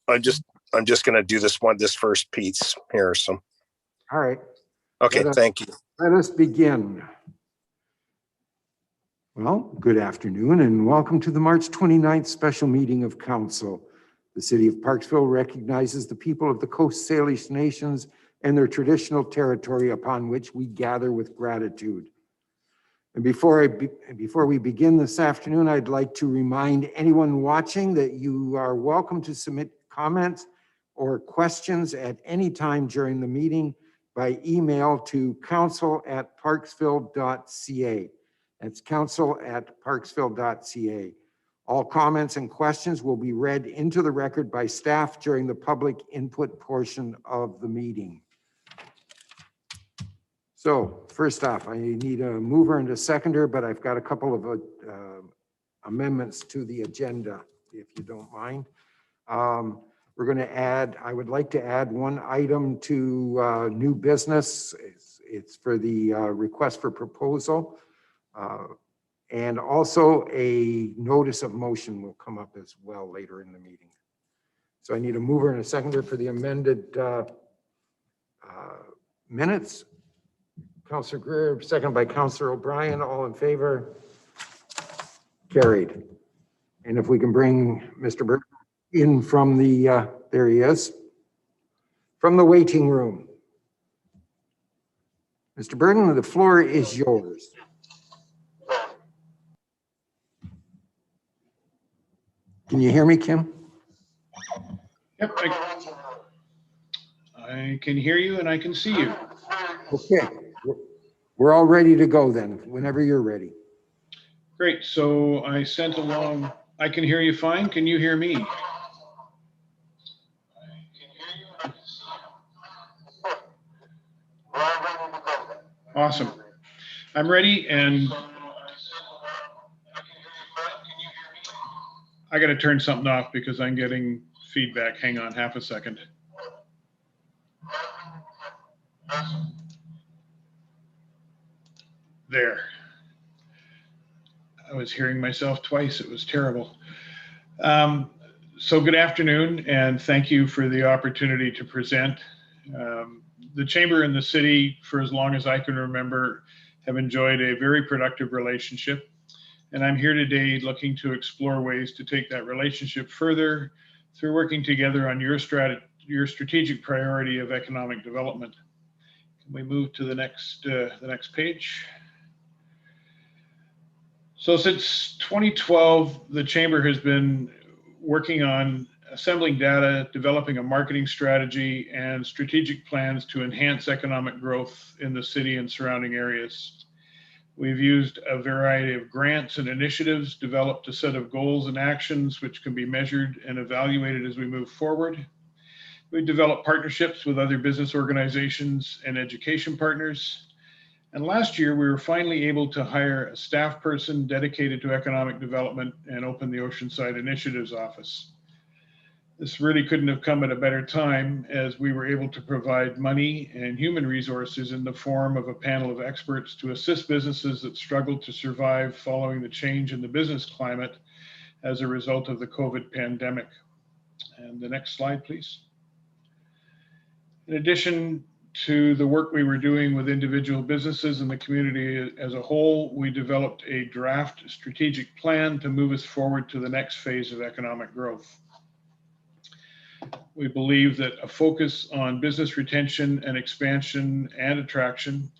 I'm just going to do this first piece here. So, all right. Okay, thank you. Let us begin. Well, good afternoon and welcome to the March 29th special meeting of council. The city of Parksville recognizes the people of the Coast Salish nations and their traditional territory upon which we gather with gratitude. And before we begin this afternoon, I'd like to remind anyone watching that you are welcome to submit comments or questions at any time during the meeting by email to council@parksville.ca. That's council@parksville.ca. All comments and questions will be read into the record by staff during the public input portion of the meeting. So first off, I need a mover and a seconder, but I've got a couple of amendments to the agenda, if you don't mind. We're going to add, I would like to add one item to new business. It's for the request for proposal. And also a notice of motion will come up as well later in the meeting. So I need a mover and a seconder for the amended minutes. Councillor Greer, second by Councillor O'Brien, all in favor? Carried. And if we can bring Mr. Burton in from the, there he is, from the waiting room. Mr. Burton, the floor is yours. Can you hear me, Kim? Yep, I can hear you and I can see you. Okay, we're all ready to go then, whenever you're ready. Great, so I sent along, I can hear you fine. Can you hear me? Awesome. I'm ready and I got to turn something off because I'm getting feedback. Hang on half a second. There. I was hearing myself twice. It was terrible. So good afternoon and thank you for the opportunity to present. The Chamber and the city, for as long as I can remember, have enjoyed a very productive relationship. And I'm here today looking to explore ways to take that relationship further through working together on your strategic priority of economic development. Can we move to the next page? So since 2012, the Chamber has been working on assembling data, developing a marketing strategy, and strategic plans to enhance economic growth in the city and surrounding areas. We've used a variety of grants and initiatives, developed a set of goals and actions which can be measured and evaluated as we move forward. We've developed partnerships with other business organizations and education partners. And last year, we were finally able to hire a staff person dedicated to economic development and open the Oceanside Initiatives Office. This really couldn't have come at a better time as we were able to provide money and human resources in the form of a panel of experts to assist businesses that struggled to survive following the change in the business climate as a result of the COVID pandemic. And the next slide, please. In addition to the work we were doing with individual businesses and the community as a whole, we developed a draft strategic plan to move us forward to the next phase of economic growth. We believe that a focus on business retention and expansion and attraction,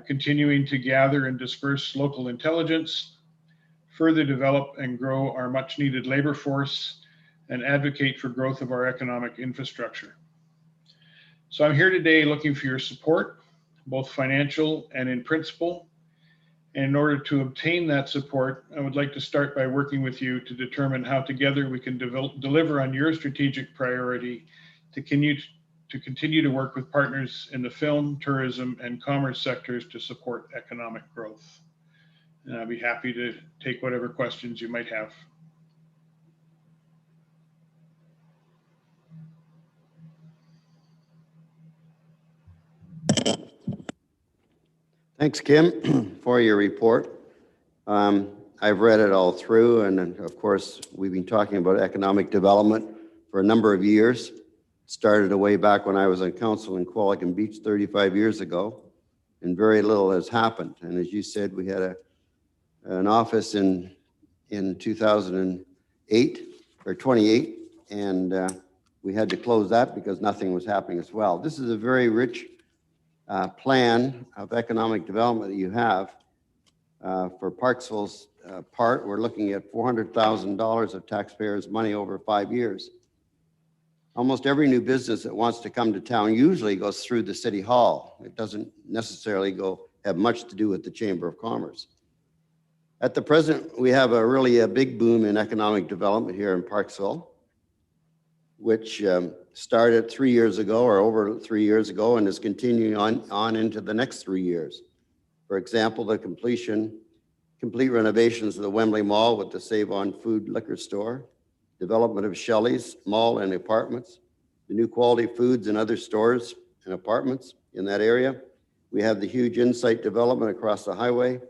continuing to gather and disperse local intelligence, further develop and grow our much needed labor force, and advocate for growth of our economic infrastructure. So I'm here today looking for your support, both financial and in principle. And in order to obtain that support, I would like to start by working with you to determine how together we can deliver on your strategic priority to continue to work with partners in the film, tourism, and commerce sectors to support economic growth. And I'll be happy to take whatever questions you might have. Thanks, Kim, for your report. I've read it all through, and of course, we've been talking about economic development for a number of years. Started way back when I was on council in Qualicum Beach 35 years ago, and very little has happened. And as you said, we had an office in 2008 or 28, and we had to close that because nothing was happening as well. This is a very rich plan of economic development that you have. For Parksville's part, we're looking at $400,000 of taxpayers' money over 5 years. Almost every new business that wants to come to town usually goes through the city hall. It doesn't necessarily have much to do with the Chamber of Commerce. At the present, we have a big boom in economic development here in Parksville, which started 3 years ago or over 3 years ago and is continuing on into the next 3 years. For example, the complete renovations of the Wembley Mall with the Save On Food liquor store, development of Shelley's Mall and apartments, the new quality foods and other stores and apartments in that area. We have the huge Insight development across the highway.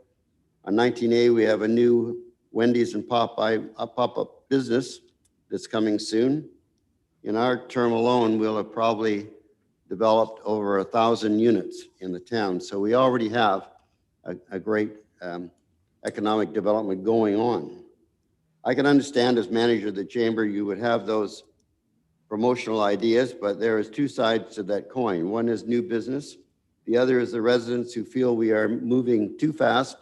On 19A, we have a new Wendy's and Popeye pop-up business that's coming soon. In our term alone, we'll have probably developed over 1,000 units in the town. So we already have a great economic development going on. I can understand as manager of the chamber, you would have those promotional ideas, but there is two sides to that coin. One is new business. The other is the residents who feel we are moving too fast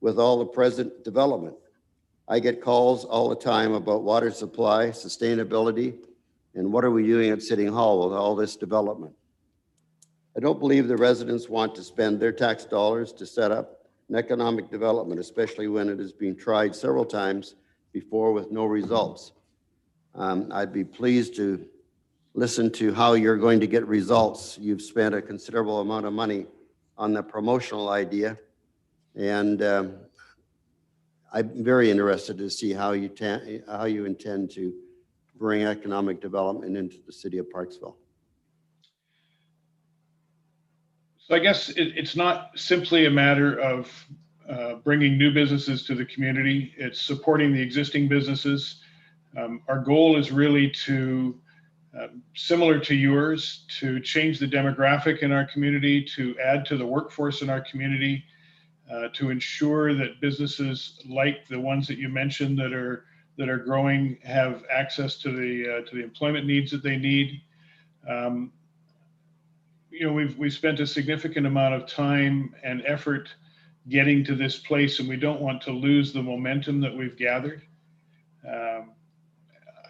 with all the present development. I get calls all the time about water supply, sustainability, and what are we doing at City Hall with all this development. I don't believe the residents want to spend their tax dollars to set up an economic development, especially when it has been tried several times before with no results. I'd be pleased to listen to how you're going to get results. You've spent a considerable amount of money on the promotional idea, and I'm very interested to see how you intend to bring economic development into the city of Parksville. So I guess it's not simply a matter of bringing new businesses to the community. It's supporting the existing businesses. Our goal is really to, similar to yours, to change the demographic in our community, to add to the workforce in our community, to ensure that businesses like the ones that you mentioned that are growing have access to the employment needs that they need. You know, we've spent a significant amount of time and effort getting to this place, and we don't want to lose the momentum that we've gathered.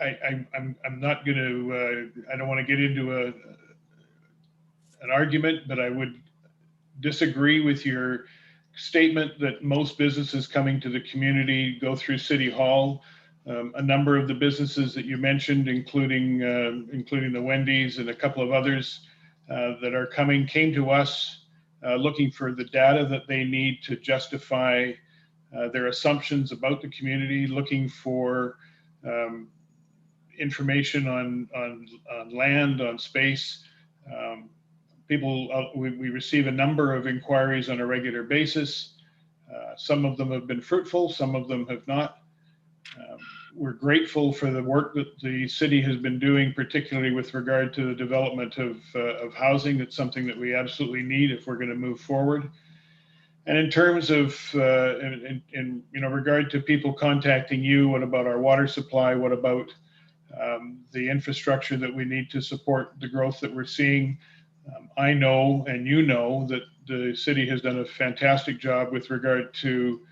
I'm not going to. I don't want to get into an argument, but I would disagree with your statement that most businesses coming to the community go through City Hall. A number of the businesses that you mentioned, including the Wendy's and a couple of others that are coming, came to us looking for the data that they need to justify their assumptions about the community, looking for information on land, on space. We receive a number of inquiries on a regular basis. Some of them have been fruitful, some of them have not. We're grateful for the work that the city has been doing, particularly with regard to the development of housing. That's something that we absolutely need if we're going to move forward. And in terms of, in regard to people contacting you, what about our water supply? What about the infrastructure that we need to support the growth that we're seeing? I know, and you know, that the city has done a fantastic job with regard to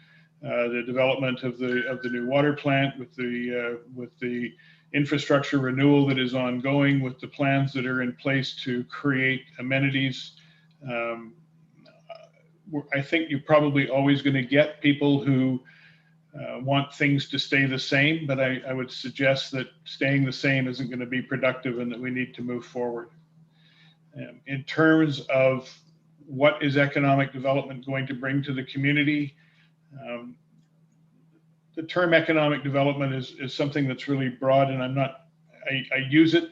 the development of the new water plant, with the infrastructure renewal that is ongoing, with the plans that are in place to create amenities. I think you're probably always going to get people who want things to stay the same, but I would suggest that staying the same isn't going to be productive and that we need to move forward. In terms of what is economic development going to bring to the community, the term economic development is something that's really broad, and I use it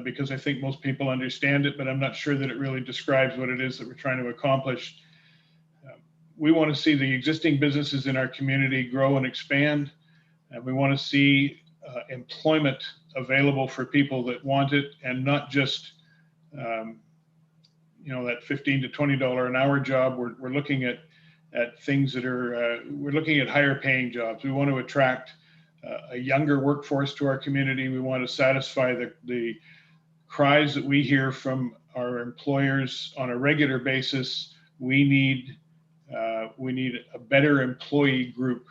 because I think most people understand it, but I'm not sure that it really describes what it is that we're trying to accomplish. We want to see the existing businesses in our community grow and expand, and we want to see employment available for people that want it, and not just that $15 to $20 an hour job. We're looking at things that are we're looking at higher paying jobs. We want to attract a younger workforce to our community. We want to satisfy the cries that we hear from our employers on a regular basis. We need a better employee group.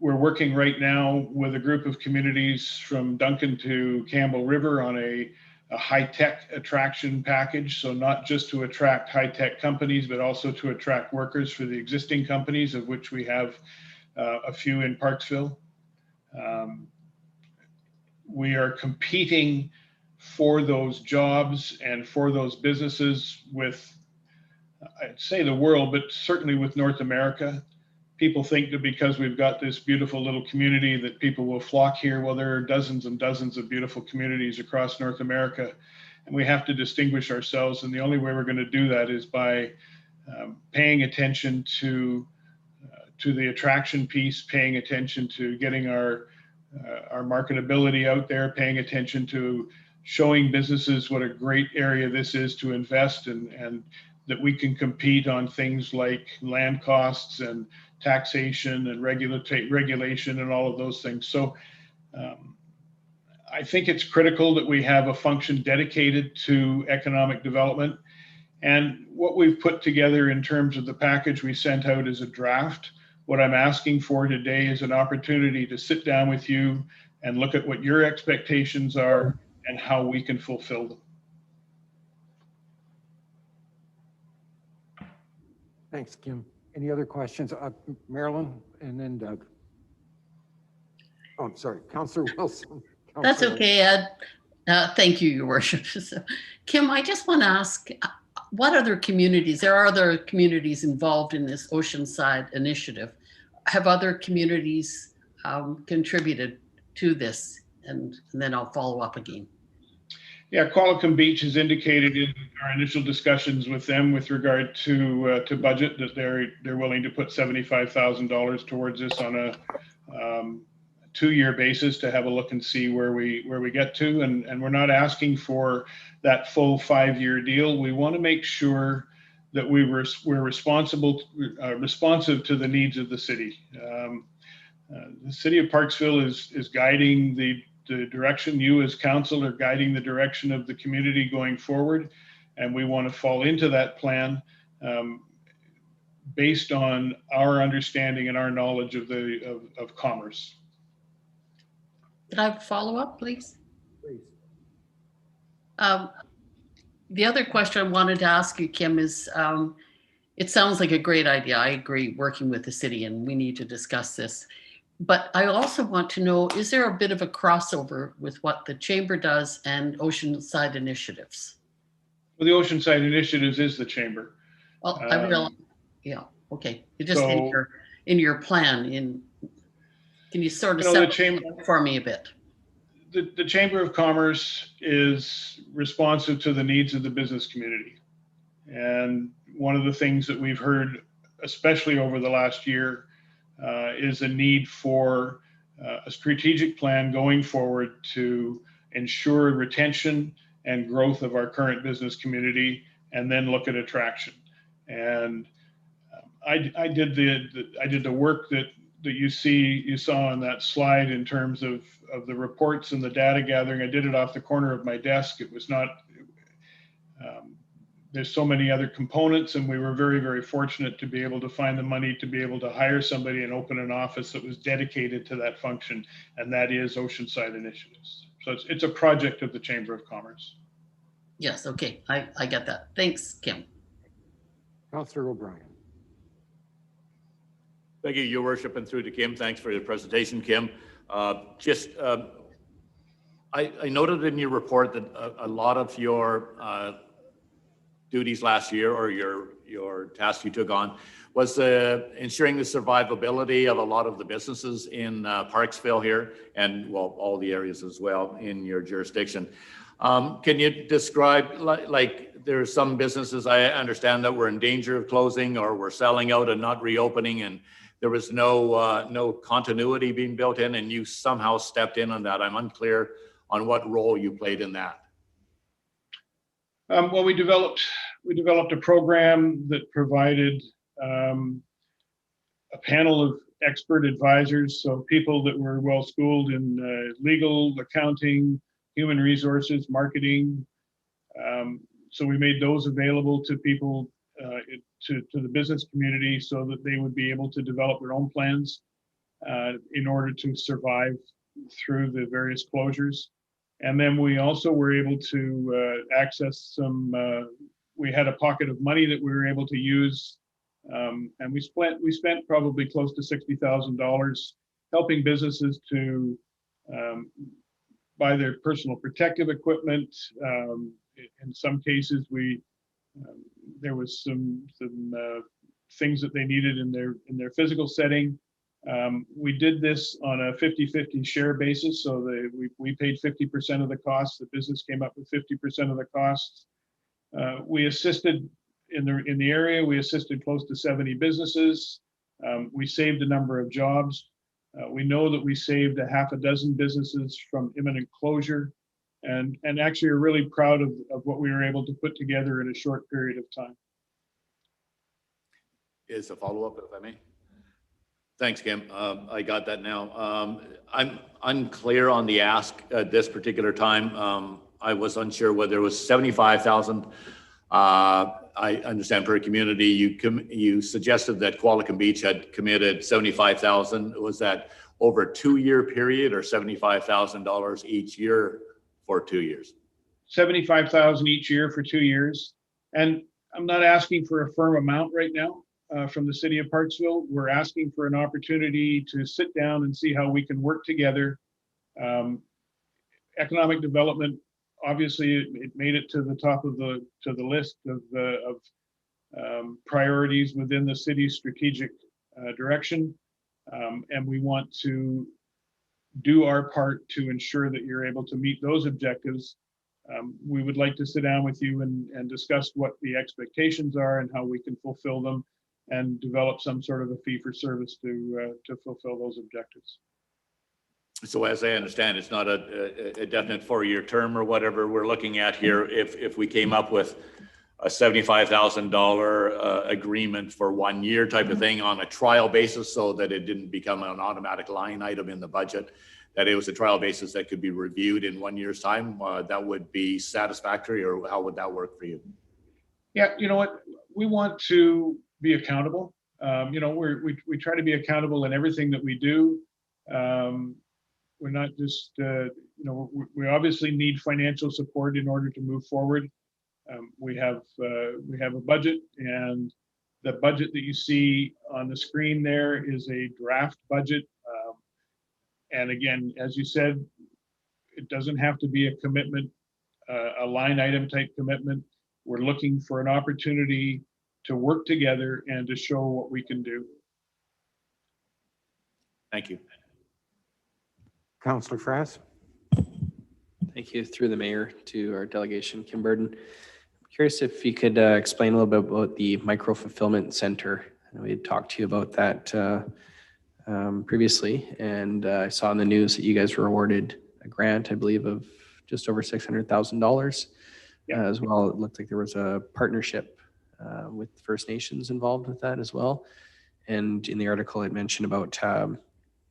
We're working right now with a group of communities from Duncan to Campbell River on a high-tech attraction package. So not just to attract high-tech companies, but also to attract workers for the existing companies, of which we have a few in Parksville. We are competing for those jobs and for those businesses with, I'd say, the world, but certainly with North America. People think that because we've got this beautiful little community that people will flock here. Well, there are dozens and dozens of beautiful communities across North America, and we have to distinguish ourselves. And the only way we're going to do that is by paying attention to the attraction piece, paying attention to getting our marketability out there, paying attention to showing businesses what a great area this is to invest in, and that we can compete on things like land costs and taxation and regulation and all of those things. So I think it's critical that we have a function dedicated to economic development. And what we've put together in terms of the package we sent out as a draft, what I'm asking for today is an opportunity to sit down with you and look at what your expectations are and how we can fulfill them. Thanks, Kim. Any other questions? Marilyn and then Doug. Oh, I'm sorry, Councillor Wilson. That's okay, Ed. Thank you, Your Worship. So, Kim, I just want to ask, what other communities, there are other communities involved in this Oceanside initiative. Have other communities contributed to this? And then I'll follow up again. Yeah, Qualicum Beach has indicated in our initial discussions with them with regard to budget that they're willing to put $75,000 towards this on a 2-year basis to have a look and see where we get to. And we're not asking for that full 5-year deal. We want to make sure that we're responsive to the needs of the city. The city of Parksville is guiding the direction. You as council are guiding the direction of the community going forward, and we want to fall into that plan based on our understanding and our knowledge of commerce. Could I follow up, please? Please. The other question I wanted to ask you, Kim, is it sounds like a great idea. I agree, working with the city, and we need to discuss this. But I also want to know, is there a bit of a crossover with what the Chamber does and Oceanside Initiatives? Well, the Oceanside Initiatives is the Chamber. Well, I realize, yeah, okay. You just so, in your plan, can you sort of separate for me a bit? The Chamber of Commerce is responsive to the needs of the business community. And one of the things that we've heard, especially over the last year, is a need for a strategic plan going forward to ensure retention and growth of our current business community, and then look at attraction. And I did the work that you saw on that slide in terms of the reports and the data gathering. I did it off the corner of my desk. It was not. There's so many other components, and we were very, very fortunate to be able to find the money to be able to hire somebody and open an office that was dedicated to that function, and that is Oceanside Initiatives. So it's a project of the Chamber of Commerce. Yes, okay, I get that. Thanks, Kim. Councillor O'Brien. Thank you, Your Worship, and through to Kim. Thanks for your presentation, Kim. I noted in your report that a lot of your duties last year, or your task you took on, was ensuring the survivability of a lot of the businesses in Parksville here, and well, all the areas as well in your jurisdiction. Can you describe, like there are some businesses I understand that were in danger of closing or were selling out and not reopening, and there was no continuity being built in, and you somehow stepped in on that. I'm unclear on what role you played in that. Well, we developed a program that provided a panel of expert advisors, so people that were well schooled in legal, accounting, human resources, marketing. So we made those available to people, to the business community, so that they would be able to develop their own plans in order to survive through the various closures. And then we also were able to access some, we had a pocket of money that we were able to use. And we spent probably close to $60,000 helping businesses to buy their personal protective equipment. In some cases, there was some things that they needed in their physical setting. We did this on a 50-50 share basis, so we paid 50% of the costs. The business came up with 50% of the costs. We assisted in the area. We assisted close to 70 businesses. We saved a number of jobs. We know that we saved a half a dozen businesses from imminent closure, and actually are really proud of what we were able to put together in a short period of time. Is a follow-up, if I may? Thanks, Kim. I got that now. I'm unclear on the ask at this particular time. I was unsure whether it was 75,000. I understand per community. You suggested that Qualicum Beach had committed 75,000. Was that over a 2-year period, or $75,000 each year for 2 years? 75,000 each year for 2 years. And I'm not asking for a firm amount right now from the city of Parksville. We're asking for an opportunity to sit down and see how we can work together. Economic development, obviously, it made it to the top of the list of priorities within the city's strategic direction. And we want to do our part to ensure that you're able to meet those objectives. We would like to sit down with you and discuss what the expectations are and how we can fulfill them, and develop some sort of a fee for service to fulfill those objectives. So as I understand, it's not a definite 4-year term or whatever we're looking at here. If we came up with a $75,000 agreement for 1 year type of thing on a trial basis, so that it didn't become an automatic line item in the budget, that it was a trial basis that could be reviewed in 1 year's time, that would be satisfactory, or how would that work for you? Yeah, you know what? We want to be accountable. We try to be accountable in everything that we do. We're not just, we obviously need financial support in order to move forward. We have a budget, and the budget that you see on the screen there is a draft budget. And again, as you said, it doesn't have to be a commitment, a line item type commitment. We're looking for an opportunity to work together and to show what we can do. Thank you. Councillor Frass. Thank you. Through the mayor to our delegation, Kim Burden. I'm curious if you could explain a little bit about the micro-fulfillment center. I know we had talked to you about that previously, and I saw in the news that you guys were awarded a grant, I believe, of just over $600,000. Yeah. As well, it looked like there was a partnership with First Nations involved with that as well. And in the article, it mentioned about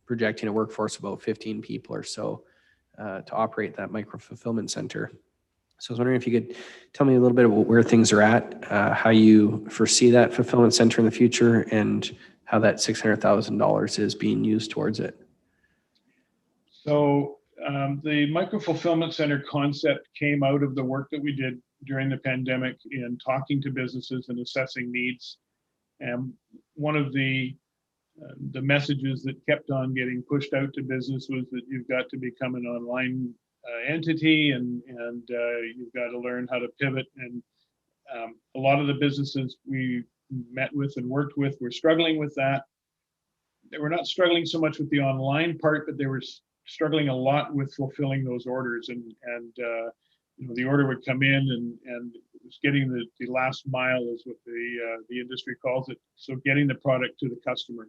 projecting a workforce of about 15 people or so to operate that micro-fulfillment center. So I was wondering if you could tell me a little bit about where things are at, how you foresee that fulfillment center in the future, and how that $600,000 is being used towards it. So the micro-fulfillment center concept came out of the work that we did during the pandemic in talking to businesses and assessing needs. And one of the messages that kept on getting pushed out to business was that you've got to become an online entity, and you've got to learn how to pivot. And a lot of the businesses we met with and worked with were struggling with that. They were not struggling so much with the online part, but they were struggling a lot with fulfilling those orders. And the order would come in, and it was getting the last mile, is what the industry calls it. So getting the product to the customer.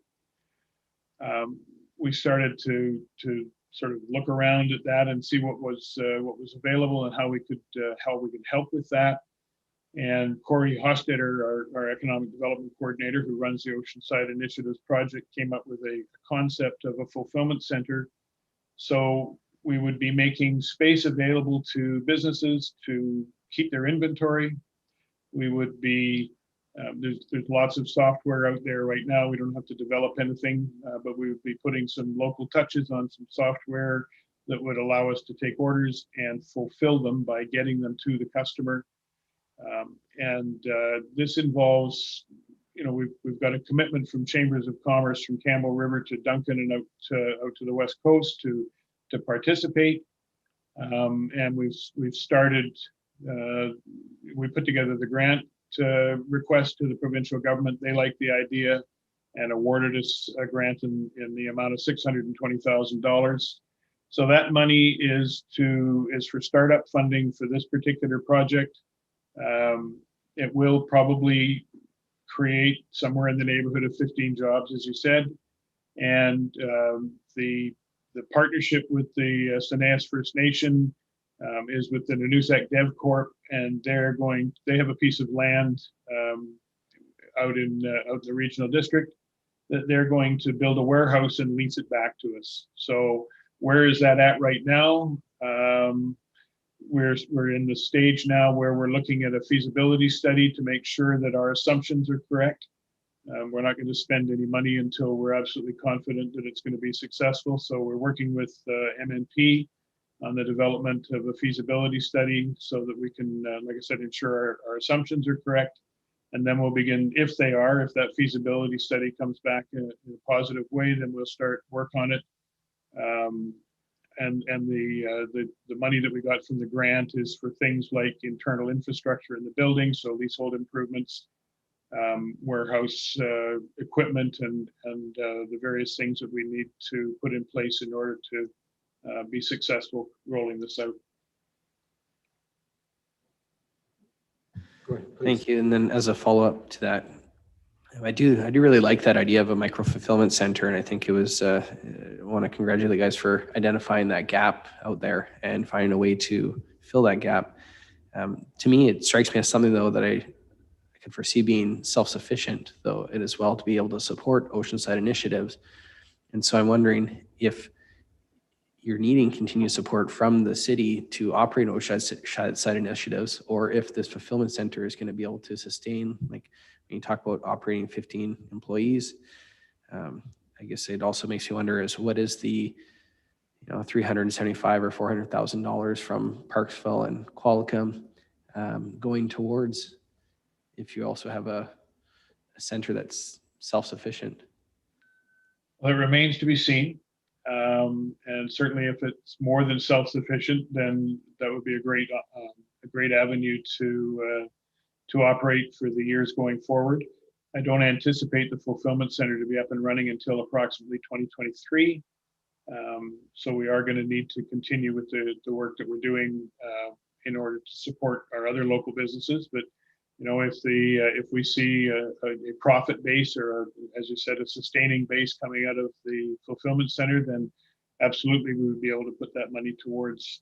we started to sort of look around at that and see what was available and how we could help with that. And Corey Hostetter, our economic development coordinator who runs the Oceanside Initiatives project, came up with a concept of a fulfillment center. So we would be making space available to businesses to keep their inventory. We would be, there's lots of software out there right now. We don't have to develop anything, but we would be putting some local touches on some software that would allow us to take orders and fulfill them by getting them to the customer. This involves, we've got a commitment from Chambers of Commerce from Campbell River to Duncan and out to the West Coast to participate. And we've started, we put together the grant request to the provincial government. They liked the idea and awarded us a grant in the amount of $620,000. So that money is for startup funding for this particular project. It will probably create somewhere in the neighborhood of 15 jobs, as you said. And the partnership with the Sineas First Nation is with the Nanusak Dev Corp, and they have a piece of land out in the regional district that they're going to build a warehouse and lease it back to us. So where is that at right now? We're in the stage now where we're looking at a feasibility study to make sure that our assumptions are correct. We're not going to spend any money until we're absolutely confident that it's going to be successful. So we're working with MNP on the development of a feasibility study so that we can, like I said, ensure our assumptions are correct. And then we'll begin, if that feasibility study comes back in a positive way, then we'll start work on it. And the money that we got from the grant is for things like internal infrastructure in the building, so leasehold improvements, warehouse equipment, and the various things that we need to put in place in order to be successful rolling this out. Go ahead, please. Thank you. And then as a follow-up to that, I do really like that idea of a micro fulfillment center, and I think it was. I want to congratulate you guys for identifying that gap out there and finding a way to fill that gap. To me, it strikes me as something though that I could foresee being self-sufficient, though it as well to be able to support Oceanside initiatives. And so I'm wondering if you're needing continued support from the city to operate Oceanside initiatives, or if this fulfillment center is going to be able to sustain, like when you talk about operating 15 employees, I guess it also makes you wonder is what is the $375,000 or $400,000 from Parksville and Qualicum going towards if you also have a center that's self-sufficient? Well, it remains to be seen. And certainly if it's more than self-sufficient, then that would be a great avenue to operate for the years going forward. I don't anticipate the fulfillment center to be up and running until approximately 2023. So we are going to need to continue with the work that we're doing in order to support our other local businesses. But if we see a profit base or, as you said, a sustaining base coming out of the fulfillment center, then absolutely we would be able to put that money towards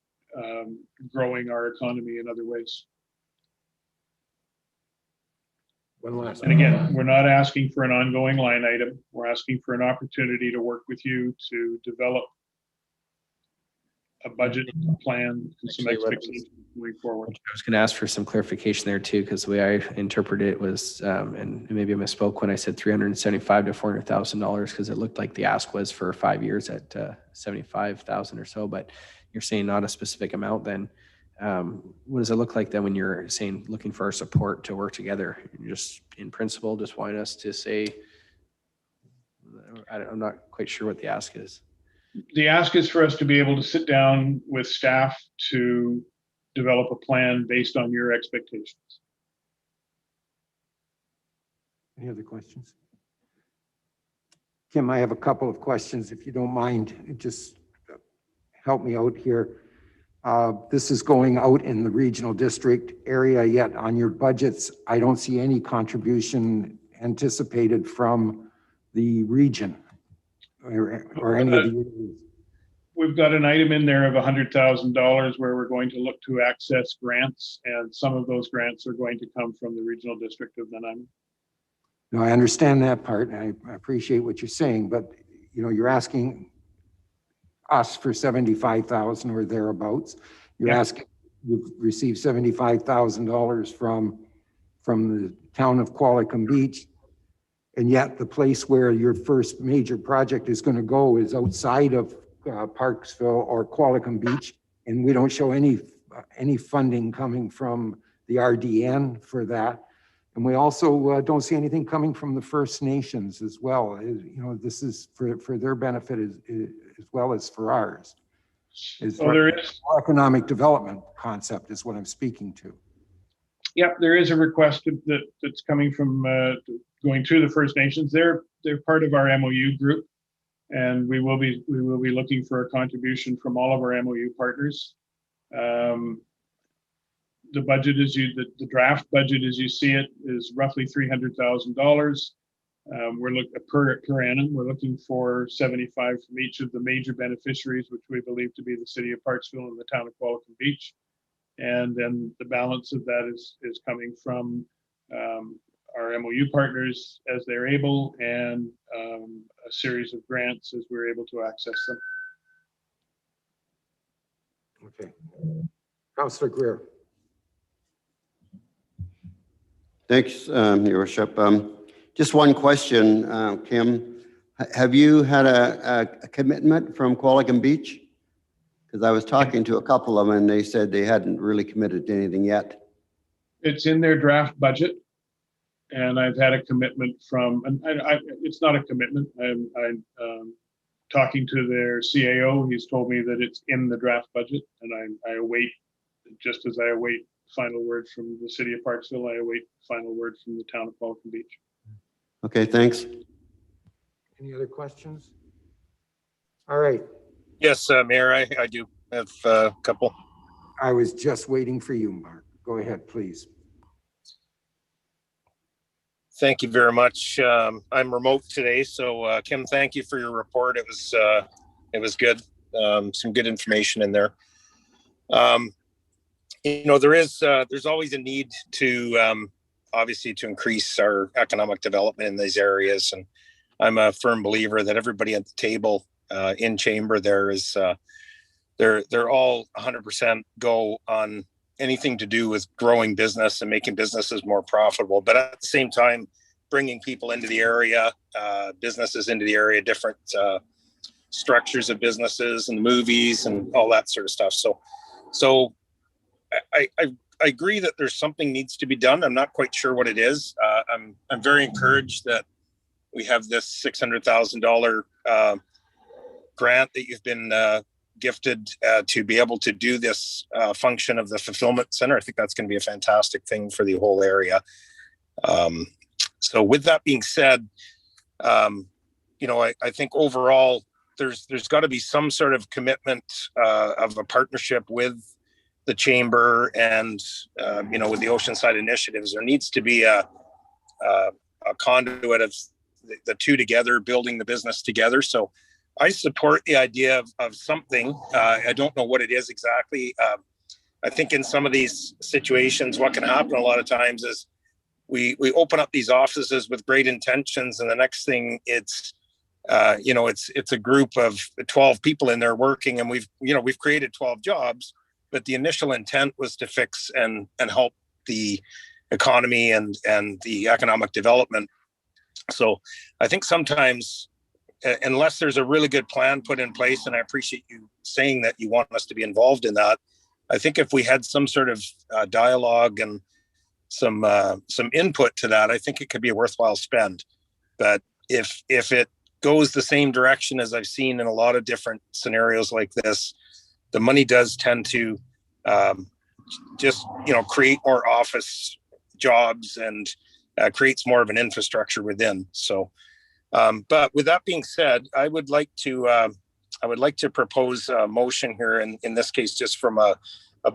growing our economy in other ways. One last. And again, we're not asking for an ongoing line item. We're asking for an opportunity to work with you to develop a budget plan and some expectations moving forward. I was going to ask for some clarification there too, because the way I interpreted it was, and maybe I misspoke when I said $375,000 to $400,000, because it looked like the ask was for 5 years at $75,000 or so. But you're saying not a specific amount. Then what does it look like then when you're saying looking for our support to work together? You're just in principle, just wanting us to say, I'm not quite sure what the ask is. The ask is for us to be able to sit down with staff to develop a plan based on your expectations. Any other questions? Kim, I have a couple of questions, if you don't mind. Just help me out here. This is going out in the regional district area, yet on your budgets, I don't see any contribution anticipated from the region. or any of the areas? We've got an item in there of $100,000 where we're going to look to access grants, and some of those grants are going to come from the regional district of Nanaimo. No, I understand that part, and I appreciate what you're saying, but you're asking us for 75,000 or thereabouts. You're asking, you've received $75,000 from the town of Qualicum Beach, and yet the place where your first major project is going to go is outside of Parksville or Qualicum Beach, and we don't show any funding coming from the RDN for that. And we also don't see anything coming from the First Nations as well. This is for their benefit as well as for ours. So there is economic development concept is what I'm speaking to. Yep, there is a request that's coming from going through the First Nations. They're part of our MOU group, and we will be looking for a contribution from all of our MOU partners. The budget the draft budget as you see it is roughly $300,000. We're looking per annum. We're looking for 75 from each of the major beneficiaries, which we believe to be the city of Parksville and the town of Qualicum Beach. And then the balance of that is coming from our MOU partners as they're able, and a series of grants as we're able to access them. Okay. Councillor Greer. Thanks, Your Worship. Just one question, Kim. Have you had a commitment from Qualicum Beach? Because I was talking to a couple of them and they said they hadn't really committed to anything yet. It's in their draft budget, and I've had a commitment from, and it's not a commitment. I'm talking to their CAO. He's told me that it's in the draft budget, and I await, just as I await final word from the city of Parksville, I await final word from the town of Qualicum Beach. Okay, thanks. Any other questions? All right. Yes, Mayor, I do have a couple. I was just waiting for you, Mark. Go ahead, please. Thank you very much. I'm remote today, so Kim, thank you for your report. It was good. Some good information in there. There's always a need to obviously to increase our economic development in these areas, and I'm a firm believer that everybody at the table in chamber there is they're all 100% go on anything to do with growing business and making businesses more profitable, but at the same time bringing people into the area, businesses into the area, different structures of businesses and movies and all that sort of stuff. So I agree that there's something needs to be done. I'm not quite sure what it is. I'm very encouraged that we have this $600,000 grant that you've been gifted to be able to do this function of the fulfillment center. I think that's going to be a fantastic thing for the whole area. So with that being said, I think overall there's got to be some sort of commitment of a partnership with the chamber and with the Oceanside initiatives. There needs to be a conduit of the two together, building the business together. So I support the idea of something. I don't know what it is exactly. I think in some of these situations, what can happen a lot of times is we open up these offices with great intentions, and the next thing it's a group of 12 people in there working, and we've created 12 jobs, but the initial intent was to fix and help the economy and the economic development. So I think sometimes, unless there's a really good plan put in place, and I appreciate you saying that you want us to be involved in that, I think if we had some sort of dialogue and some input to that, I think it could be a worthwhile spend. But if it goes the same direction as I've seen in a lot of different scenarios like this, the money does tend to create more office jobs and creates more of an infrastructure within. So, but with that being said, I would like to propose a motion here, and in this case, just from a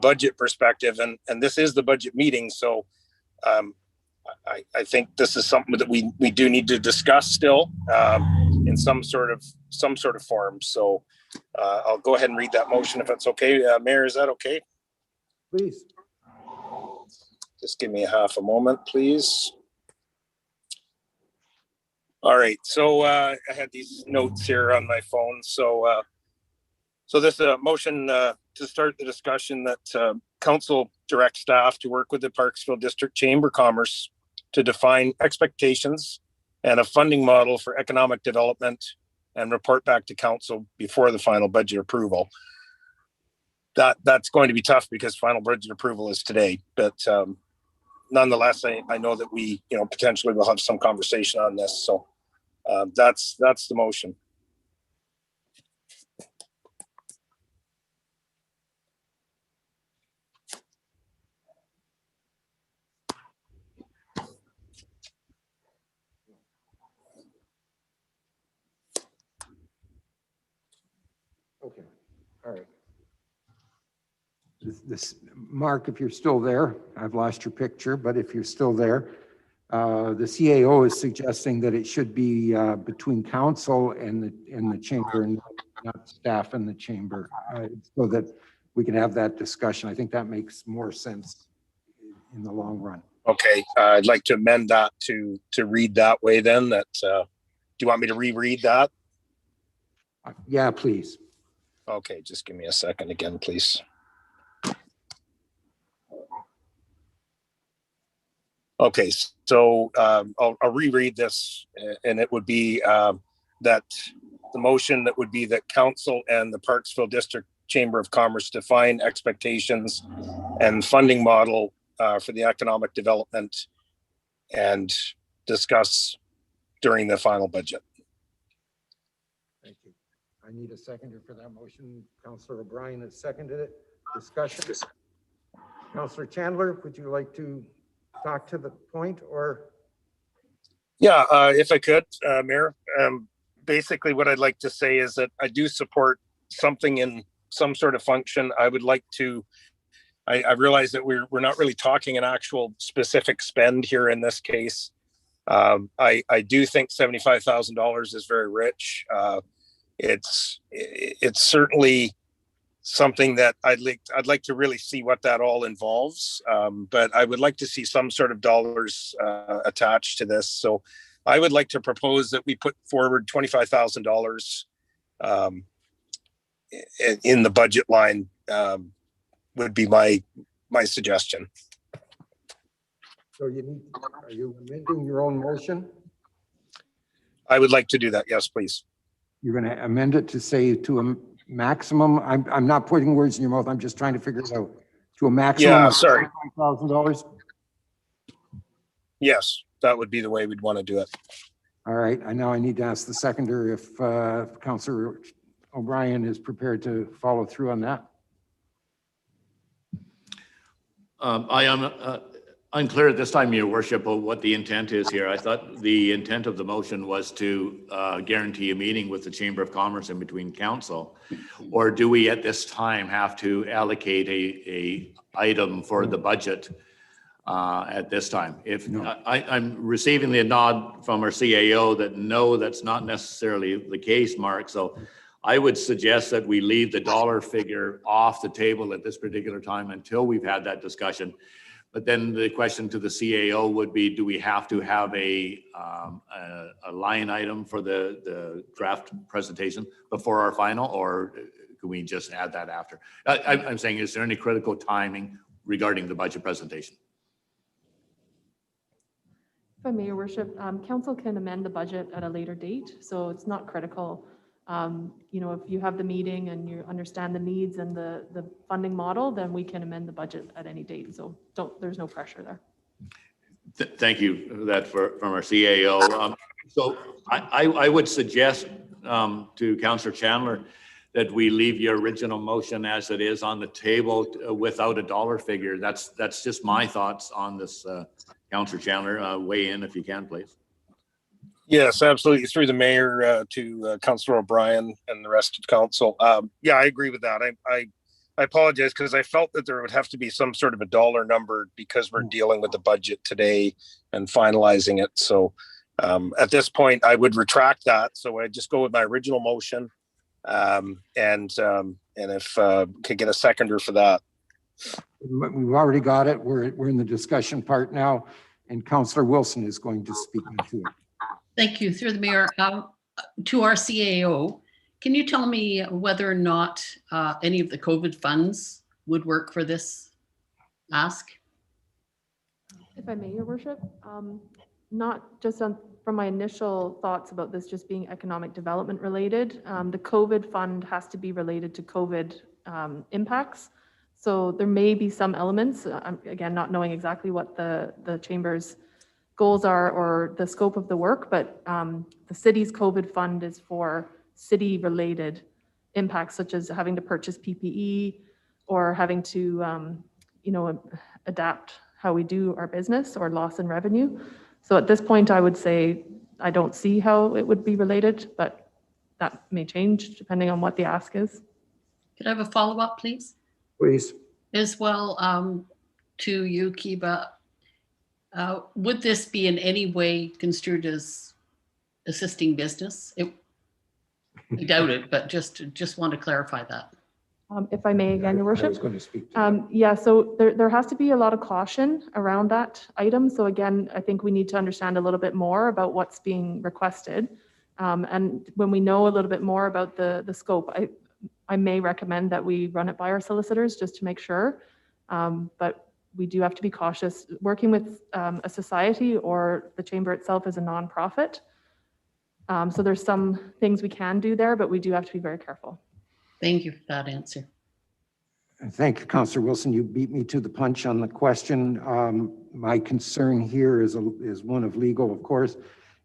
budget perspective, and this is the budget meeting. So I think this is something that we do need to discuss still. in some sort of form. So I'll go ahead and read that motion if it's okay. Mayor, is that okay? Please. Just give me a half a moment, please. All right, so I had these notes here on my phone. So this motion to start the discussion that council directs staff to work with the Parksville District Chamber of Commerce to define expectations and a funding model for economic development and report back to council before the final budget approval. That's going to be tough because final budget approval is today, but nonetheless, I know that we, potentially will have some conversation on this. So that's the motion. Okay, all right. This, Mark, if you're still there, I've lost your picture, but if you're still there, the CAO is suggesting that it should be between council and the chamber, and not staff and the chamber, so that we can have that discussion. I think that makes more sense in the long run. Okay, I'd like to amend that to read that way then. That do you want me to reread that? Yeah, please. Okay, just give me a second again, please. Okay, so I'll reread this, and it would be that the motion that would be that council and the Parksville District Chamber of Commerce define expectations and funding model for the economic development and discuss during the final budget. Thank you. I need a seconder for that motion. Councillor O'Brien has seconded it. Discussion. Councillor Chandler, would you like to talk to the point, or? Yeah, if I could, Mayor. Basically, what I'd like to say is that I do support something in some sort of function. I would like to. I realize that we're not really talking an actual specific spend here in this case. I do think $75,000 is very rich. It's certainly something that I'd like to really see what that all involves. But I would like to see some sort of dollars attached to this. So I would like to propose that we put forward $25,000 in the budget line. Would be my suggestion. So are you amending your own motion? I would like to do that. Yes, please. You're going to amend it to say to a maximum. I'm not putting words in your mouth. I'm just trying to figure it out. To a maximum Yeah, of sorry. $5,000. Yes, that would be the way we'd want to do it. All right. I know I need to ask the seconder if Councillor O'Brien is prepared to follow through on that. I am unclear at this time, Your Worship, of what the intent is here. I thought the intent of the motion was to guarantee a meeting with the Chamber of Commerce in between council. Or do we at this time have to allocate a item for the budget at this time? If no. I'm receiving the nod from our CAO that no, that's not necessarily the case, Mark. So I would suggest that we leave the dollar figure off the table at this particular time until we've had that discussion. But then the question to the CAO would be, do we have to have a line item for the draft presentation before our final, or can we just add that after? I'm saying, is there any critical timing regarding the budget presentation? If I may, Your Worship, council can amend the budget at a later date, so it's not critical. If you have the meeting and you understand the needs and the funding model, then we can amend the budget at any date. So there's no pressure there. Thank you for that from our CAO. So I would suggest to Councillor Chandler that we leave your original motion as it is on the table without a dollar figure. That's just my thoughts on this. Councillor Chandler, weigh in if you can, please. Yes, absolutely. Through the mayor to Councillor O'Brien and the rest of the council. Yeah, I agree with that. I apologize because I felt that there would have to be some sort of a dollar number because we're dealing with the budget today and finalizing it. So At this point, I would retract that. So I just go with my original motion. And if could get a seconder for that. We've already got it. We're in the discussion part now, and Councillor Wilson is going to speak into it. Thank you. Through the mayor, to our CAO, can you tell me whether or not any of the COVID funds would work for this ask? If I may, Your Worship, not just from my initial thoughts about this just being economic development related, the COVID fund has to be related to COVID impacts. So there may be some elements, again, not knowing exactly what the Chamber's goals are or the scope of the work, but the city's COVID fund is for city-related impacts, such as having to purchase PPE or having to, adapt how we do our business or loss in revenue. So at this point, I would say I don't see how it would be related, but that may change depending on what the ask is. Could I have a follow-up, please? Please. As well, to you, Kiba, would this be in any way construed as assisting business? I doubt it, but just want to clarify that. If I may again, Your I was Worship. going to speak to that. Yeah, so there has to be a lot of caution around that item. So again, I think we need to understand a little bit more about what's being requested. And when we know a little bit more about the scope, I may recommend that we run it by our solicitors just to make sure. But we do have to be cautious. Working with a society or the Chamber itself is a nonprofit. So there's some things we can do there, but we do have to be very careful. Thank you for that answer. Thank you, Councillor Wilson. You beat me to the punch on the question. My concern here is one of legal, of course,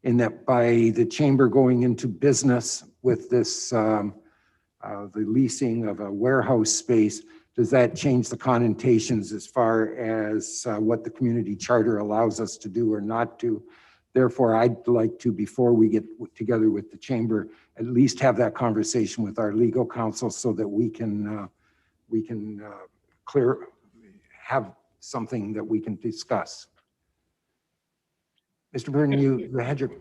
in that by the Chamber going into business with this, the leasing of a warehouse space, does that change the connotations as far as what the community charter allows us to do or not do? Therefore, I'd like to, before we get together with the Chamber, at least have that conversation with our legal counsel so that we can have something that we can discuss. Mr. Burton, you had your.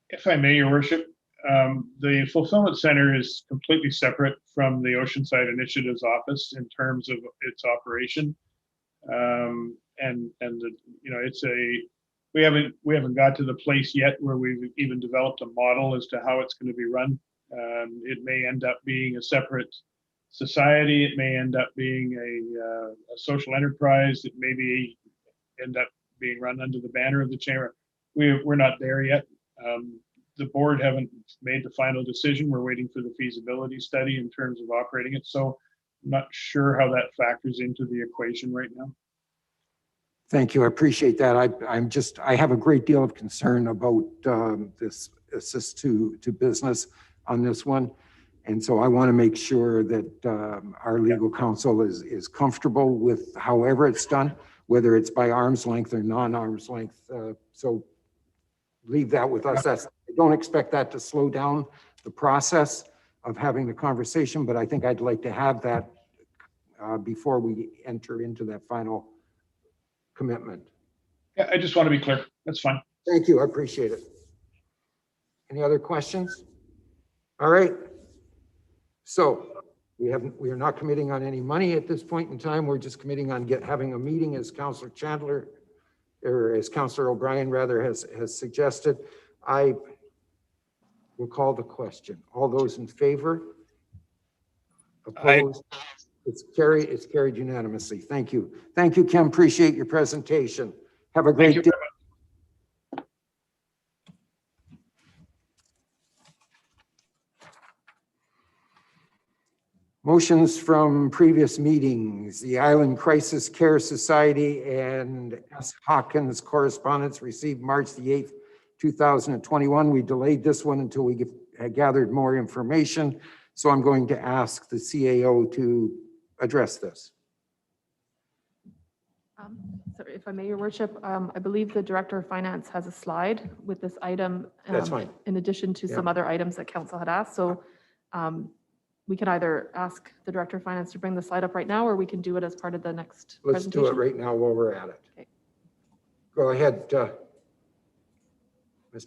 If I may, Your Worship, the fulfillment center is completely separate from the Oceanside Initiatives office in terms of its operation. We haven't got to the place yet where we've even developed a model as to how it's going to be run. It may end up being a separate society. It may end up being a social enterprise. It may end up being run under the banner of the Chamber. We're not there yet. The board haven't made the final decision. We're waiting for the feasibility study in terms of operating it. So I'm not sure how that factors into the equation right now. Thank you. I appreciate that. I have a great deal of concern about this assist to business on this one. And so I want to make sure that our legal counsel is comfortable with however it's done, whether it's by arm's length or non-arm's length. So leave that with us. I don't expect that to slow down the process of having the conversation, but I think I'd like to have that before we enter into that final commitment. Yeah, I just want to be clear. That's fine. Thank you. I appreciate it. Any other questions? All right. So we are not committing on any money at this point in time. We're just committing on having a meeting, as Councillor Chandler, or as Councillor O'Brien rather has suggested. I will call the question. All those in favor? Opposed? It's carried unanimously. Thank you. Thank you, Kim. Appreciate your presentation. Have a great day. Motions from previous meetings. The Island Crisis Care Society and S. Hawkins correspondence received March the 8th, 2021. We delayed this one until we gathered more information. So I'm going to ask the CAO to address this. So if I may, Your Worship, I believe the Director of Finance has a slide with this item. That's fine. In addition to some other items that Council had asked. So we can either ask the Director of Finance to bring the slide up right now, or we can do it as part of the next Let's presentation. do it right now while we're at it. Okay. Go ahead, Mr.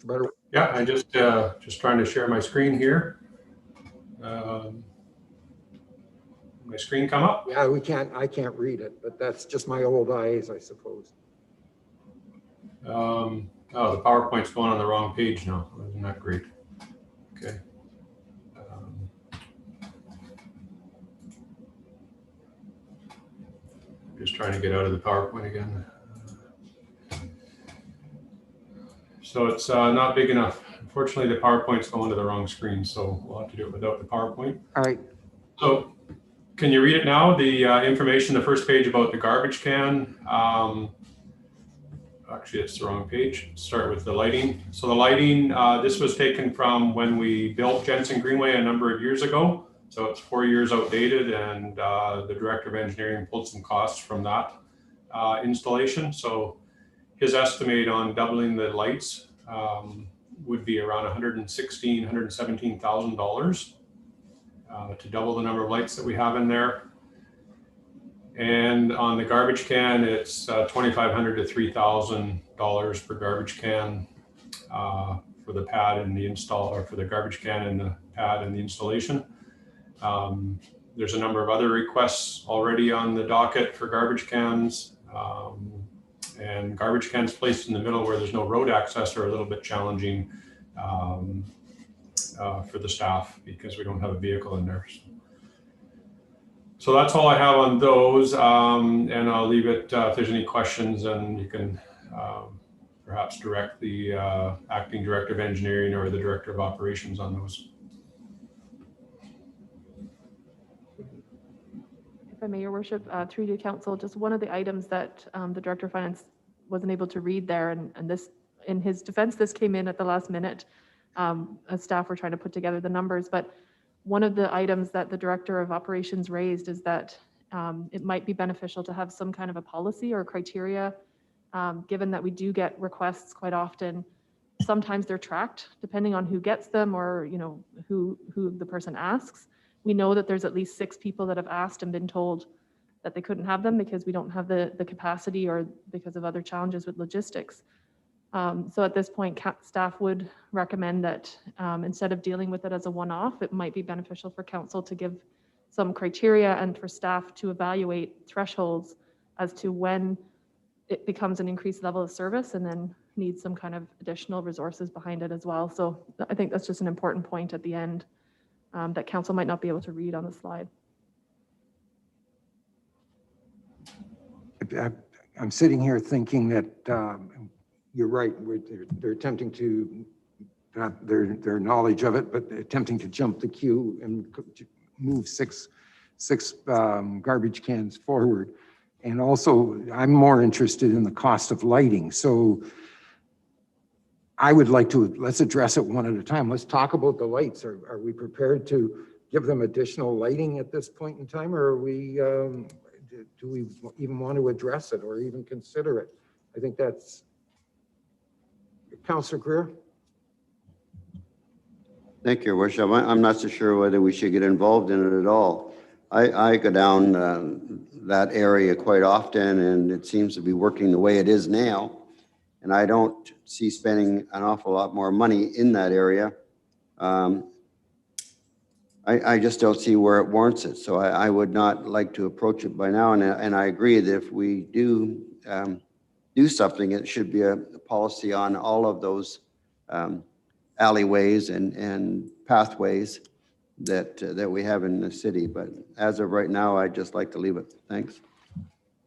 Butterworth. Yeah, I just trying to share my screen here. My screen come up? Yeah, I can't read it, but that's just my old eyes, I suppose. Oh, the PowerPoint's going on the wrong page now. Isn't that great? Okay. Just trying to get out of the PowerPoint again. So it's not big enough. Unfortunately, the PowerPoint's going to the wrong screen, so we'll have to do it without the PowerPoint. All right. So can you read it now? The information, the first page about the garbage can. Actually, it's the wrong page. Start with the lighting. So the lighting, this was taken from when we built Jensen Greenway a number of years ago. So it's 4 years outdated, and the Director of Engineering pulled some costs from that installation. So his estimate on doubling the lights would be around $117,000 to double the number of lights that we have in there. And on the garbage can, it's $2,500 to $3,000 per garbage can for the pad and the install, or for the garbage can and the pad and the installation. There's a number of other requests already on the docket for garbage cans. And garbage cans placed in the middle where there's no road access are a little bit challenging for the staff because we don't have a vehicle in there. So that's all I have on those, and I'll leave it if there's any questions, and you can perhaps direct the Acting Director of Engineering or the Director of Operations on those. If I may, Your Worship, through to Council, just one of the items that the Director of Finance wasn't able to read there, and this, in his defense, this came in at the last minute as staff were trying to put together the numbers, but one of the items that the Director of Operations raised is that it might be beneficial to have some kind of a policy or criteria, given that we do get requests quite often. Sometimes they're tracked depending on who gets them, or who the person asks. We know that there's at least 6 people that have asked and been told that they couldn't have them because we don't have the capacity or because of other challenges with logistics. So at this point, staff would recommend that instead of dealing with it as a one-off, it might be beneficial for council to give some criteria and for staff to evaluate thresholds as to when it becomes an increased level of service and then needs some kind of additional resources behind it as well. So I think that's just an important point at the end that council might not be able to read on the slide. I'm sitting here thinking that you're right. They're attempting to, not their knowledge of it, but attempting to jump the queue and move six garbage cans forward. And also, I'm more interested in the cost of lighting. So I would like to, let's address it one at a time. Let's talk about the lights. Are we prepared to give them additional lighting at this point in time, or are we, do we even want to address it or even consider it? I think that's, Councillor Greer. Thank you, Your Worship. I'm not so sure whether we should get involved in it at all. I go down that area quite often, and it seems to be working the way it is now. And I don't see spending an awful lot more money in that area. I just don't see where it warrants it. So I would not like to approach it by now. And I agree that if we do something, it should be a policy on all of those alleyways and pathways that we have in the city. But as of right now, I'd just like to leave it. Thanks.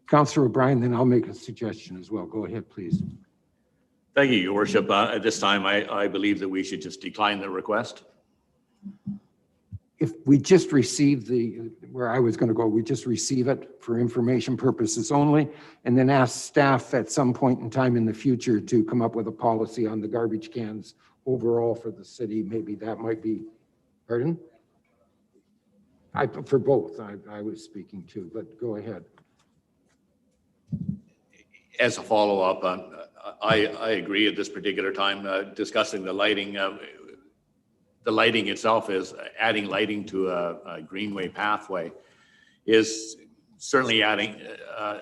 Councillor O'Brien, then I'll make a suggestion as well. Go ahead, please. Thank you, Your Worship. At this time, I believe that we should just decline the request. If we just receive where I was going to go, we just receive it for information purposes only, and then ask staff at some point in time in the future to come up with a policy on the garbage cans overall for the city. Maybe that might be, pardon? For both, I was speaking to, but go ahead. As a follow-up, I agree at this particular time discussing the lighting. The lighting itself is adding lighting to a greenway pathway is certainly adding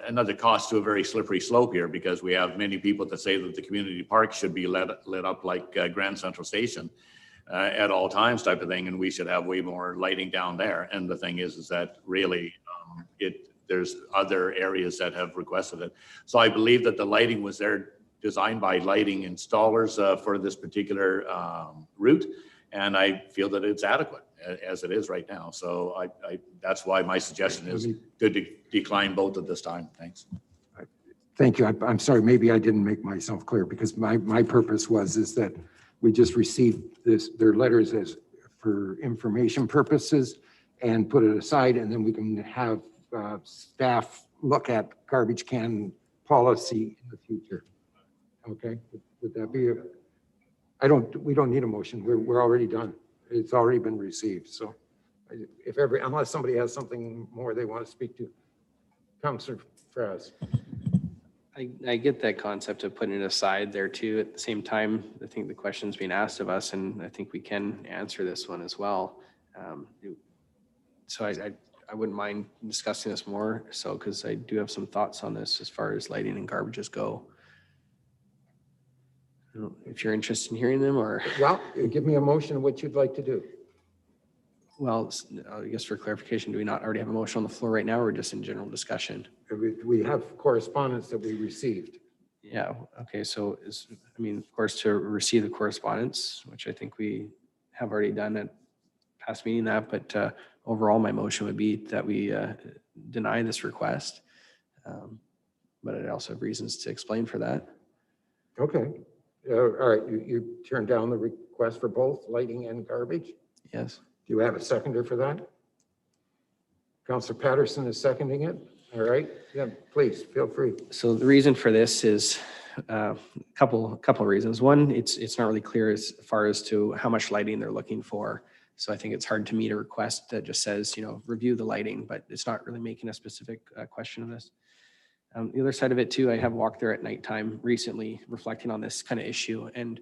another cost to a very slippery slope here, because we have many people that say that the community park should be lit up like Grand Central Station at all times type of thing, and we should have way more lighting down there. And the thing is that really there's other areas that have requested it. So I believe that the lighting was there designed by lighting installers for this particular route, and I feel that it's adequate as it is right now. So I that's why my suggestion is to decline both at this time. Thanks. Thank you. I'm sorry, maybe I didn't make myself clear, because my purpose is that we just received their letters as for information purposes and put it aside, and then we can have staff look at garbage can policy in the future. Okay, would that be we don't need a motion. We're already done. It's already been received. So unless somebody has something more they want to speak to. Councillor Fraz. I get that concept of putting it aside there too. At the same time, I think the question's being asked of us, and I think we can answer this one as well. So I wouldn't mind discussing this more, so because I do have some thoughts on this as far as lighting and garbages go. I don't know if you're interested in hearing them, or Well, give me a motion of what you'd like to do. well, I guess for clarification, do we not already have a motion on the floor right now, or just in general discussion? We have correspondence that we received. Yeah, okay, so of course, to receive the correspondence, which I think we have already done at past meeting that, but overall, my motion would be that we deny this request. But I also have reasons to explain for that. Okay. All right, you turned down the request for both lighting and garbage? Yes. Do you have a seconder for that? Councillor Patterson is seconding it. All right. Yeah, please feel free. So the reason for this is a couple of reasons. One, it's not really clear as far as to how much lighting they're looking for. So I think it's hard to meet a request that just says, review the lighting, but it's not really making a specific question of this. The other side of it too, I have walked there at nighttime recently, reflecting on this kind of issue, and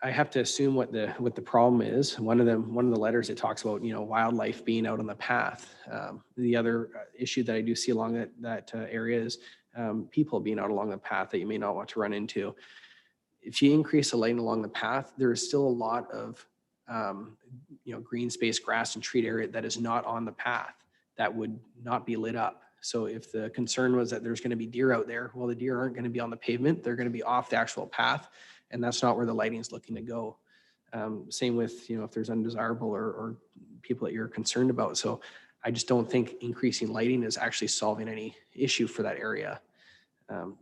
I have to assume what the problem is. One of the letters, it talks about wildlife being out on the path. The other issue that I do see along that area is people being out along the path that you may not want to run into. If you increase the lighting along the path, there is still a lot of green space, grass and treat area that is not on the path that would not be lit up. So if the concern was that there's going to be deer out there, well, the deer aren't going to be on the pavement. They're going to be off the actual path. And that's not where the lighting is looking to go. Same with, if there's undesirable or people that you're concerned about. So I just don't think increasing lighting is actually solving any issue for that area.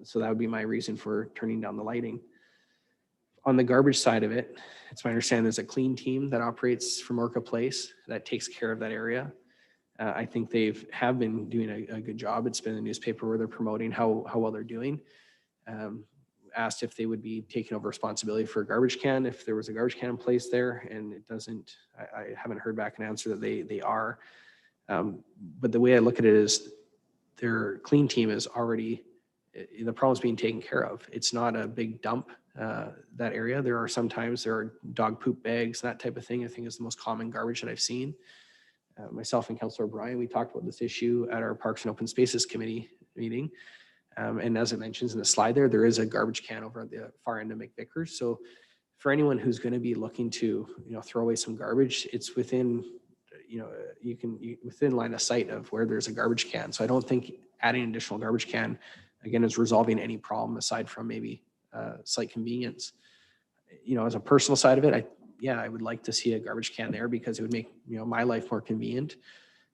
So that would be my reason for turning down the lighting. On the garbage side of it, it's my understanding there's a clean team that operates from Orca Place that takes care of that area. I think have been doing a good job. It's been in the newspaper where they're promoting how well they're doing. Asked if they would be taking over responsibility for a garbage can, if there was a garbage can in place there, and it doesn't. I haven't heard back an answer that they are. But the way I look at it is their clean team is already, the problem's being taken care of. It's not a big dump, that area. There are dog poop bags, that type of thing, I think is the most common garbage that I've seen. Myself and Councillor O'Brien, we talked about this issue at our Parks and Open Spaces Committee meeting. And as it mentions in the slide there is a garbage can over at the far end of McVickers. So for anyone who's going to be looking to, throw away some garbage, it's within, within line of sight of where there's a garbage can. So I don't think adding an additional garbage can, again, is resolving any problem aside from maybe slight convenience. As a personal side of it, I would like to see a garbage can there because it would make, my life more convenient.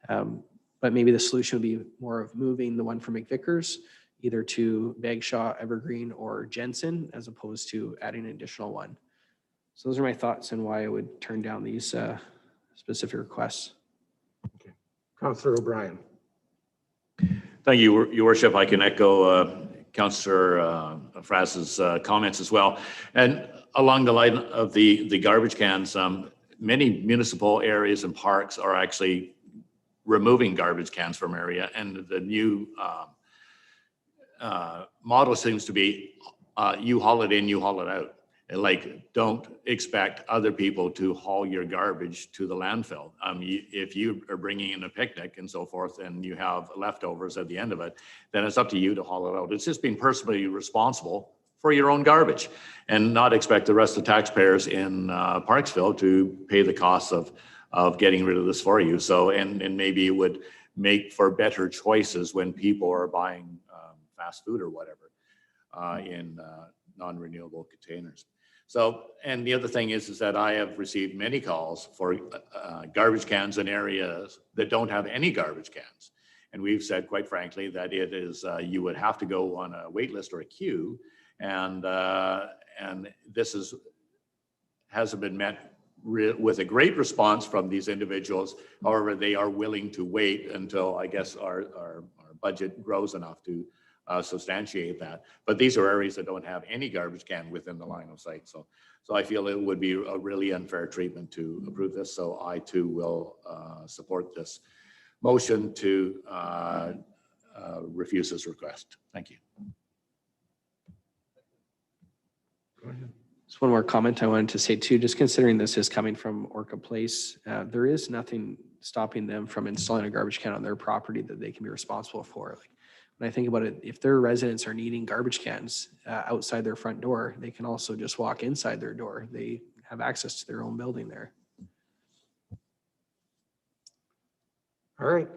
But maybe the solution would be more of moving the one from McVickers either to Bagshaw, Evergreen, or Jensen, as opposed to adding an additional one. So those are my thoughts on why I would turn down these specific requests. Okay. Councillor O'Brien. Thank you, Your Worship. I can echo Councillor Fraz's comments as well. And along the line of the garbage cans, many municipal areas and parks are actually removing garbage cans from area, and the new model seems to be you haul it in, you haul it out. Like, don't expect other people to haul your garbage to the landfill. If you are bringing in a picnic and so forth, and you have leftovers at the end of it, then it's up to you to haul it out. It's just being personally responsible for your own garbage, and not expect the rest of the taxpayers in Parksville to pay the costs of getting rid of this for you. So, and maybe it would make for better choices when people are buying fast food or whatever in non-renewable containers. So, and the other thing is that I have received many calls for garbage cans in areas that don't have any garbage cans. And we've said, quite frankly, that it is, you would have to go on a wait list or a queue. And this hasn't been met with a great response from these individuals. However, they are willing to wait until, I guess, our budget grows enough to substantiate that. But these are areas that don't have any garbage can within the line of sight. So I feel it would be a really unfair treatment to approve this. So I too will support this motion to refuse this request. Thank you. Just one more comment I wanted to say too, just considering this is coming from Orca Place, there is nothing stopping them from installing a garbage can on their property that they can be responsible for. Like, when I think about it, if their residents are needing garbage cans outside their front door, they can also just walk inside their door. They have access to their own building there. All right.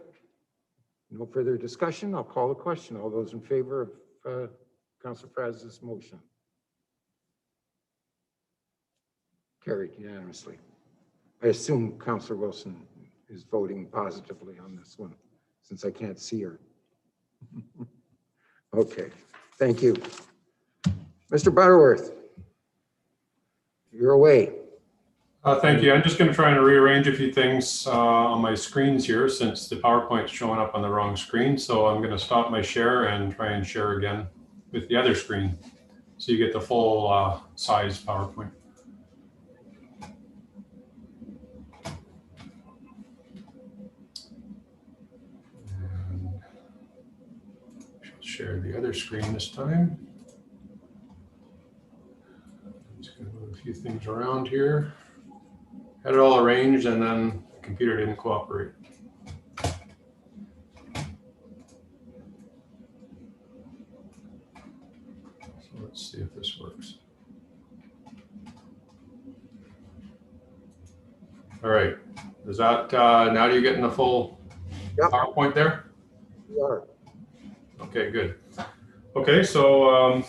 No further discussion. I'll call the question. All those in favor of Councillor Fraz's motion? Carried unanimously. I assume Councillor Wilson is voting positively on this one, since I can't see her. Okay, thank you. Mr. Butterworth, you're away. Thank you. I'm just going to try and rearrange a few things on my screens here, since the PowerPoint's showing up on the wrong screen. So I'm going to stop my share and try and share again with the other screen, so you get the full size PowerPoint. Share the other screen this time. Just going to move a few things around here. Had it all arranged, and then the computer didn't cooperate. So let's see if this works. All right. Is that now you're getting the full PowerPoint there? We are. Okay, good. Okay, so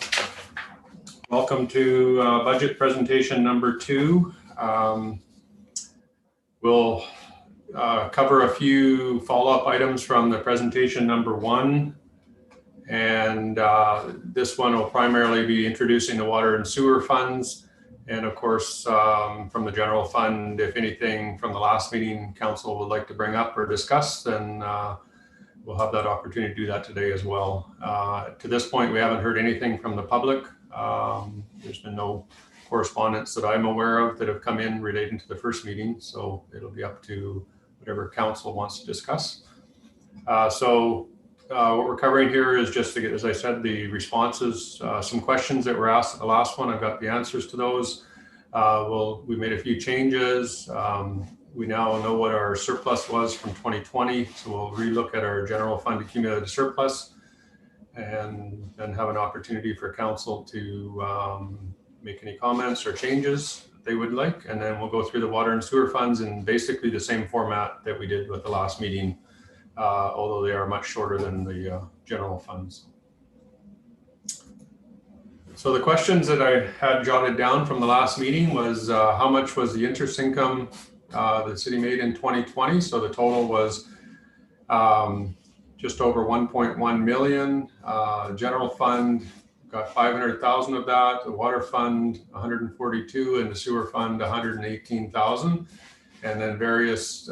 welcome to budget presentation number 2. We'll cover a few follow-up items from the presentation number 1. And this one will primarily be introducing the water and sewer funds. And of course, from the general fund, if anything from the last meeting council would like to bring up or discuss, then we'll have that opportunity to do that today as well. To this point, we haven't heard anything from the public. There's been no correspondence that I'm aware of that have come in relating to the first meeting. So it'll be up to whatever council wants to discuss. What we're covering here is just, as I said, the responses, some questions that were asked at the last one. I've got the answers to those. We made a few changes. We now know what our surplus was from 2020, so we'll relook at our general fund accumulated surplus, and then have an opportunity for council to make any comments or changes that they would like, and then we'll go through the water and sewer funds in basically the same format that we did with the last meeting, although they are much shorter than the general funds. So the questions that I had jotted down from the last meeting was how much was the interest income the city made in 2020. So the total was just over 1.1 million. General fund got 500,000 of that. The water fund 142, and the sewer fund 118,000. And then various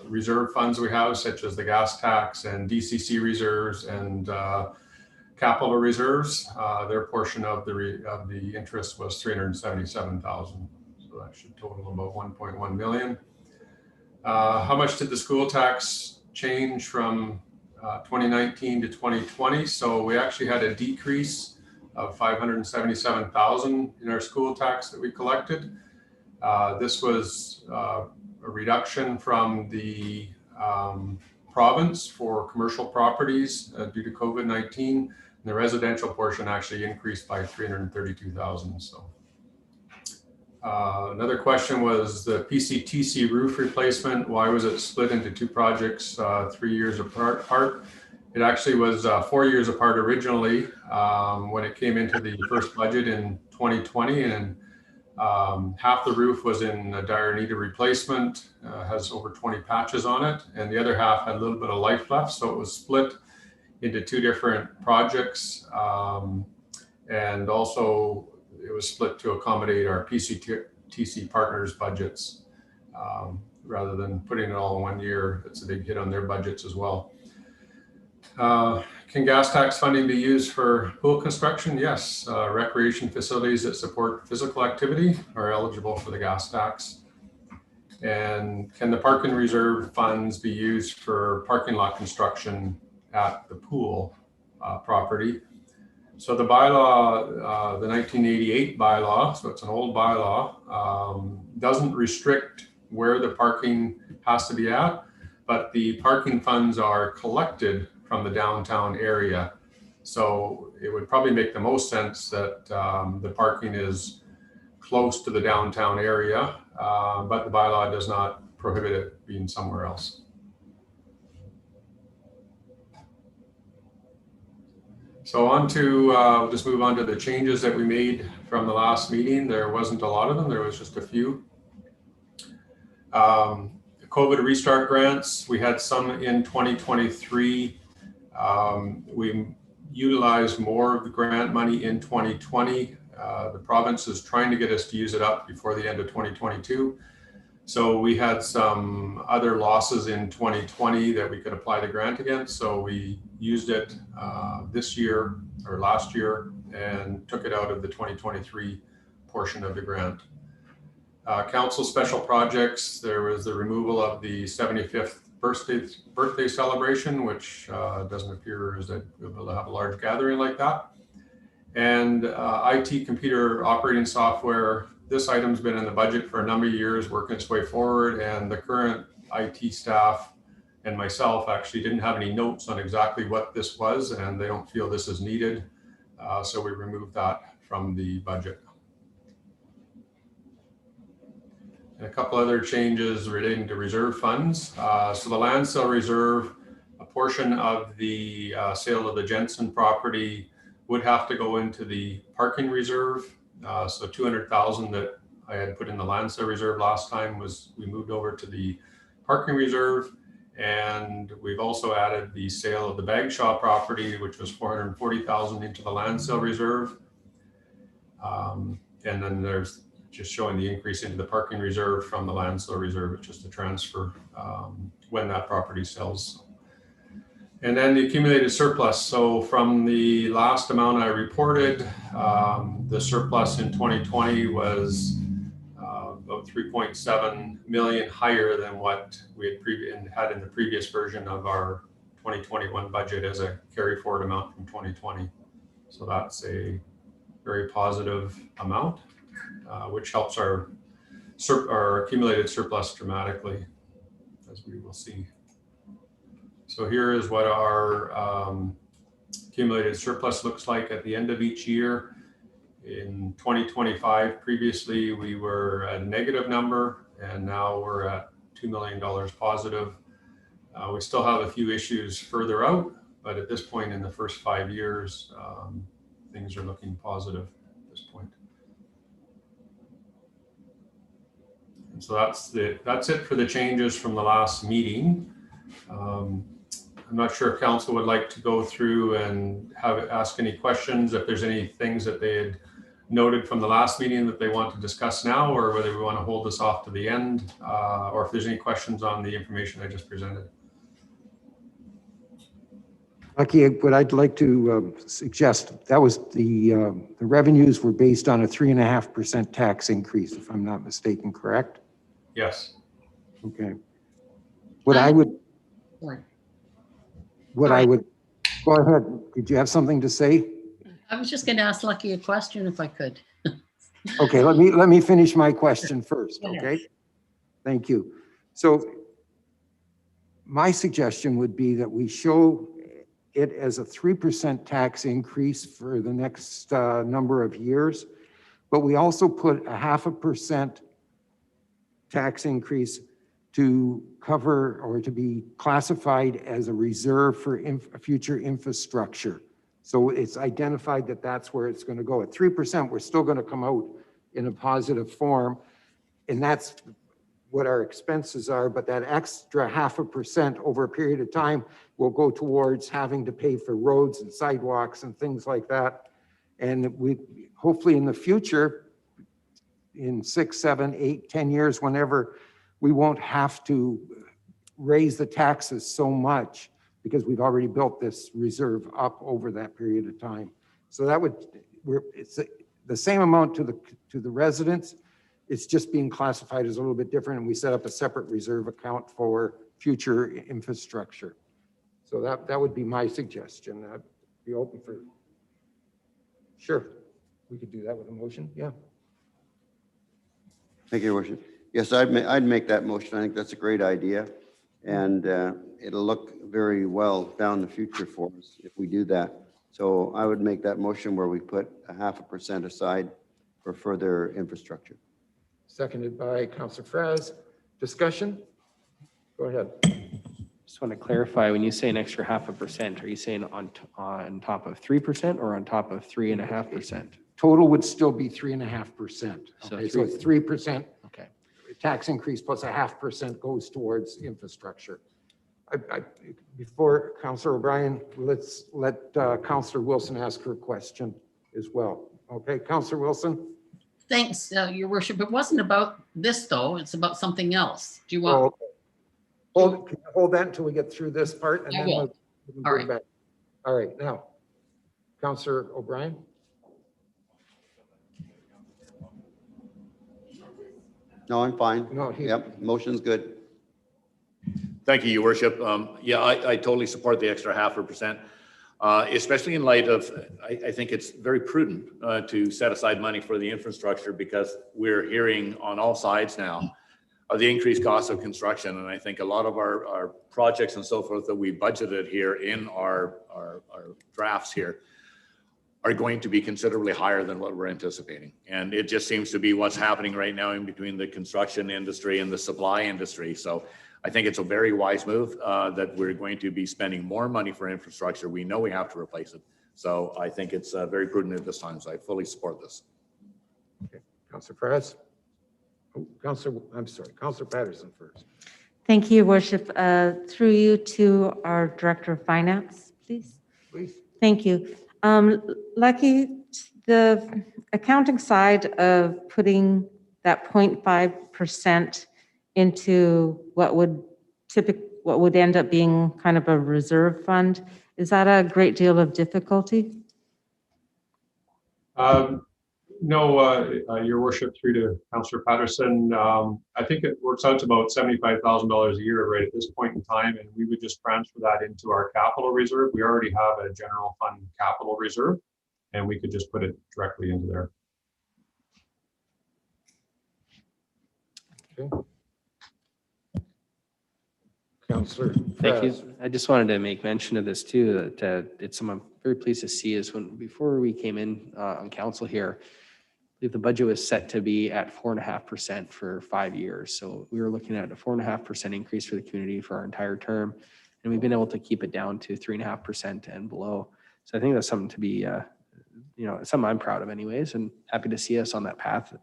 reserve funds we have, such as the gas tax and DCC reserves and capital reserves. Their portion of the interest was 377,000. So that should total about 1.1 million. How much did the school tax change from 2019 to 2020? So we actually had a decrease of $577,000 in our school tax that we collected. This was a reduction from the province for commercial properties due to COVID-19. The residential portion actually increased by $332,000. So another question was the PCTC roof replacement. Why was it split into two projects 3 years apart? It actually was 4 years apart originally when it came into the first budget in 2020, and half the roof was in dire need of replacement, has over 20 patches on it, and the other half had a little bit of life left. So it was split into two different projects, and also it was split to accommodate our PCTC partners' budgets. Rather than putting it all in 1 year, it's a big hit on their budgets as well. Can gas tax funding be used for pool construction? Yes. Recreation facilities that support physical activity are eligible for the gas tax. And can the parking reserve funds be used for parking lot construction at the pool property? So the bylaw, the 1988 bylaw, so it's an old bylaw, doesn't restrict where the parking has to be at, but the parking funds are collected from the downtown area. So it would probably make the most sense that the parking is close to the downtown area, but the bylaw does not prohibit it being somewhere else. So on to, we'll just move on to the changes that we made from the last meeting. There wasn't a lot of them, there was just a few. The COVID restart grants, we had some in 2023. We utilized more of the grant money in 2020. The province is trying to get us to use it up before the end of 2022. So we had some other losses in 2020 that we could apply the grant against. So we used it this year or last year and took it out of the 2023 portion of the grant. Council special projects, there was the removal of the 75th birthday celebration, which doesn't appear as that we'll be able to have a large gathering like that. And IT computer operating software, this item's been in the budget for a number of years, working its way forward, and the current IT staff and myself actually didn't have any notes on exactly what this was, and they don't feel this is needed. So we removed that from the budget. And a couple other changes relating to reserve funds. So the land sale reserve, a portion of the sale of the Jensen property would have to go into the parking reserve. So 200,000 that I had put in the land sale reserve last time was we moved over to the parking reserve. And we've also added the sale of the Bagshaw property, which was 440,000 into the land sale reserve. And then there's just showing the increase into the parking reserve from the land sale reserve. It's just a transfer when that property sells. And then the accumulated surplus. So from the last amount I reported, the surplus in 2020 was about 3.7 million higher than what we had in the previous version of our 2021 budget as a carry forward amount from 2020. So that's a very positive amount, which helps our accumulated surplus dramatically, as we will see. So here is what our accumulated surplus looks like at the end of each year. In 2025, previously we were at a negative number, and now we're at $2 million positive. We still have a few issues further out, but at this point in the first 5 years, things are looking positive at this point. And so that's it for the changes from the last meeting. I'm not sure if council would like to go through and ask any questions, if there's any things that they had noted from the last meeting that they want to discuss now, or whether we want to hold this off to the end, or if there's any questions on the information I just presented. Lucky, what I'd like to suggest, that was the revenues were based on a 3.5% tax increase, if I'm not mistaken, correct? Yes. Okay. What I would go ahead. Did you have something to say? I was just going to ask Lucky a question if I could. Okay, let me finish my question first, Go ahead. okay? Thank you. So my suggestion would be that we show it as a 3% tax increase for the next number of years, but we also put a 0.5% tax increase to cover or to be classified as a reserve for future infrastructure. So it's identified that that's where it's going to go. At 3%, we're still going to come out in a positive form, and that's what our expenses are, but that extra 0.5% over a period of time will go towards having to pay for roads and sidewalks and things like that. And we hopefully in the future, in 6, 7, 8, 10 years, whenever, we won't have to raise the taxes so much because we've already built this reserve up over that period of time. So that would, it's the same amount to the residents. It's just being classified as a little bit different, and we set up a separate reserve account for future infrastructure. So that would be my suggestion. I'd be open for, sure, we could do that with a motion, yeah. Thank you, Your Worship. Yes, I'd make that motion. I think that's a great idea. And it'll look very well down the future for us if we do that. So I would make that motion where we put a 0.5% aside for further infrastructure. Seconded by Councillor Fraz. Discussion? Go ahead. Just want to clarify, when you say an extra 0.5%, are you saying on top of 3% or on top of 3.5%? Total would still be 3.5%. So Okay, so it's 3%. Okay. Tax increase plus a 0.5% goes towards infrastructure. Before Councillor O'Brien, let's let Councillor Wilson ask her question as well. Okay, Councillor Wilson? Thanks, Your Worship. It wasn't about this, though. It's about something else. Do you want? Hold that until we get through this part, and I then will. we'll All go right. back. All right, now, Councillor O'Brien? No, I'm fine. No, Yep, motion's good. Thank you, Your Worship. Yeah, I totally support the extra 0.5%, especially in light of, I think it's very prudent to set aside money for the infrastructure because we're hearing on all sides now of the increased cost of construction. And I think a lot of our projects and so forth that we budgeted here in our drafts here are going to be considerably higher than what we're anticipating. And it just seems to be what's happening right now in between the construction industry and the supply industry. So I think it's a very wise move that we're going to be spending more money for infrastructure. We know we have to replace it. So I think it's very prudent at this time. So I fully support this. Okay, Councillor Perez? Oh, Councillor Patterson first. Thank you, Your Worship. Through you to our Director of Finance, please. Please. Thank you. Lucky, the accounting side of putting that 0.5% into what would end up being kind of a reserve fund, is that a great deal of difficulty? No, Your Worship, through to Councillor Patterson. I think it works out to about $75,000 a year right at this point in time, and we would just transfer that into our capital reserve. We already have a general fund capital reserve, and we could just put it directly into there. Okay. Councillor Thank Perez. you. I just wanted to make mention of this too, that it's something I'm very pleased to see is before we came in on council here, the budget was set to be at 4.5% for 5 years. So we were looking at a 4.5% increase for the community for our entire term. And we've been able to keep it down to 3.5% and below. So I think that's something to be, something I'm proud of anyways, and happy to see us on that path.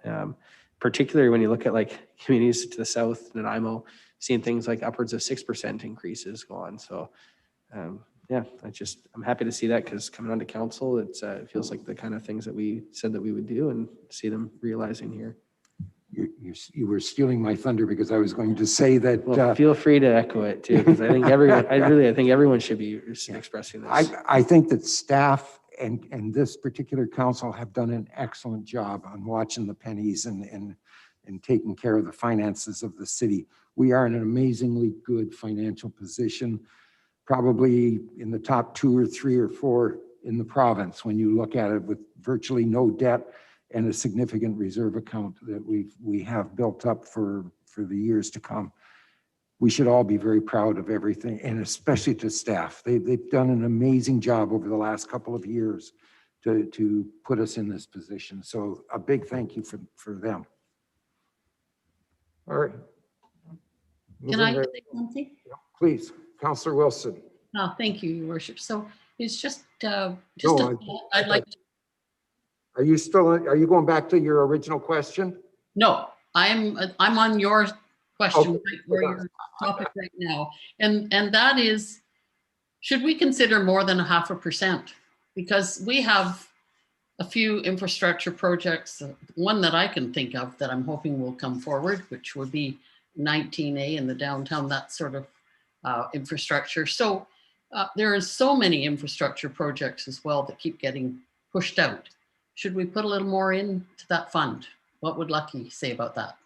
Particularly when you look at like communities to the south, Nanaimo, seeing things like upwards of 6% increases go on. So yeah, I'm happy to see that because coming onto council, it feels like the kind of things that we said that we would do and see them realizing here. You were stealing my thunder because I was going to say that. Well, feel free to echo it too, because I think everyone should be expressing this. I think that staff and this particular council have done an excellent job on watching the pennies and taking care of the finances of the city. We are in an amazingly good financial position, probably in the top 2 or 3 or 4 in the province when you look at it, with virtually no debt and a significant reserve account that we have built up for the years to come. We should all be very proud of everything, and especially to staff. They've done an amazing job over the last couple of years to put us in this position. So a big thank you for them. All right. Can I say something? Please, Councillor Wilson. No, thank you, Your Worship. So it's just, No, I'd like to. Are you going back to your original question? No, I'm on your question, Okay. right, where your topic right now. And that is, should we consider more than 0.5%? Because we have a few infrastructure projects, one that I can think of that I'm hoping will come forward, which would be 19A in the downtown, that sort of infrastructure. So there are so many infrastructure projects as well that keep getting pushed out. Should we put a little more into that fund? What would Lucky say about that?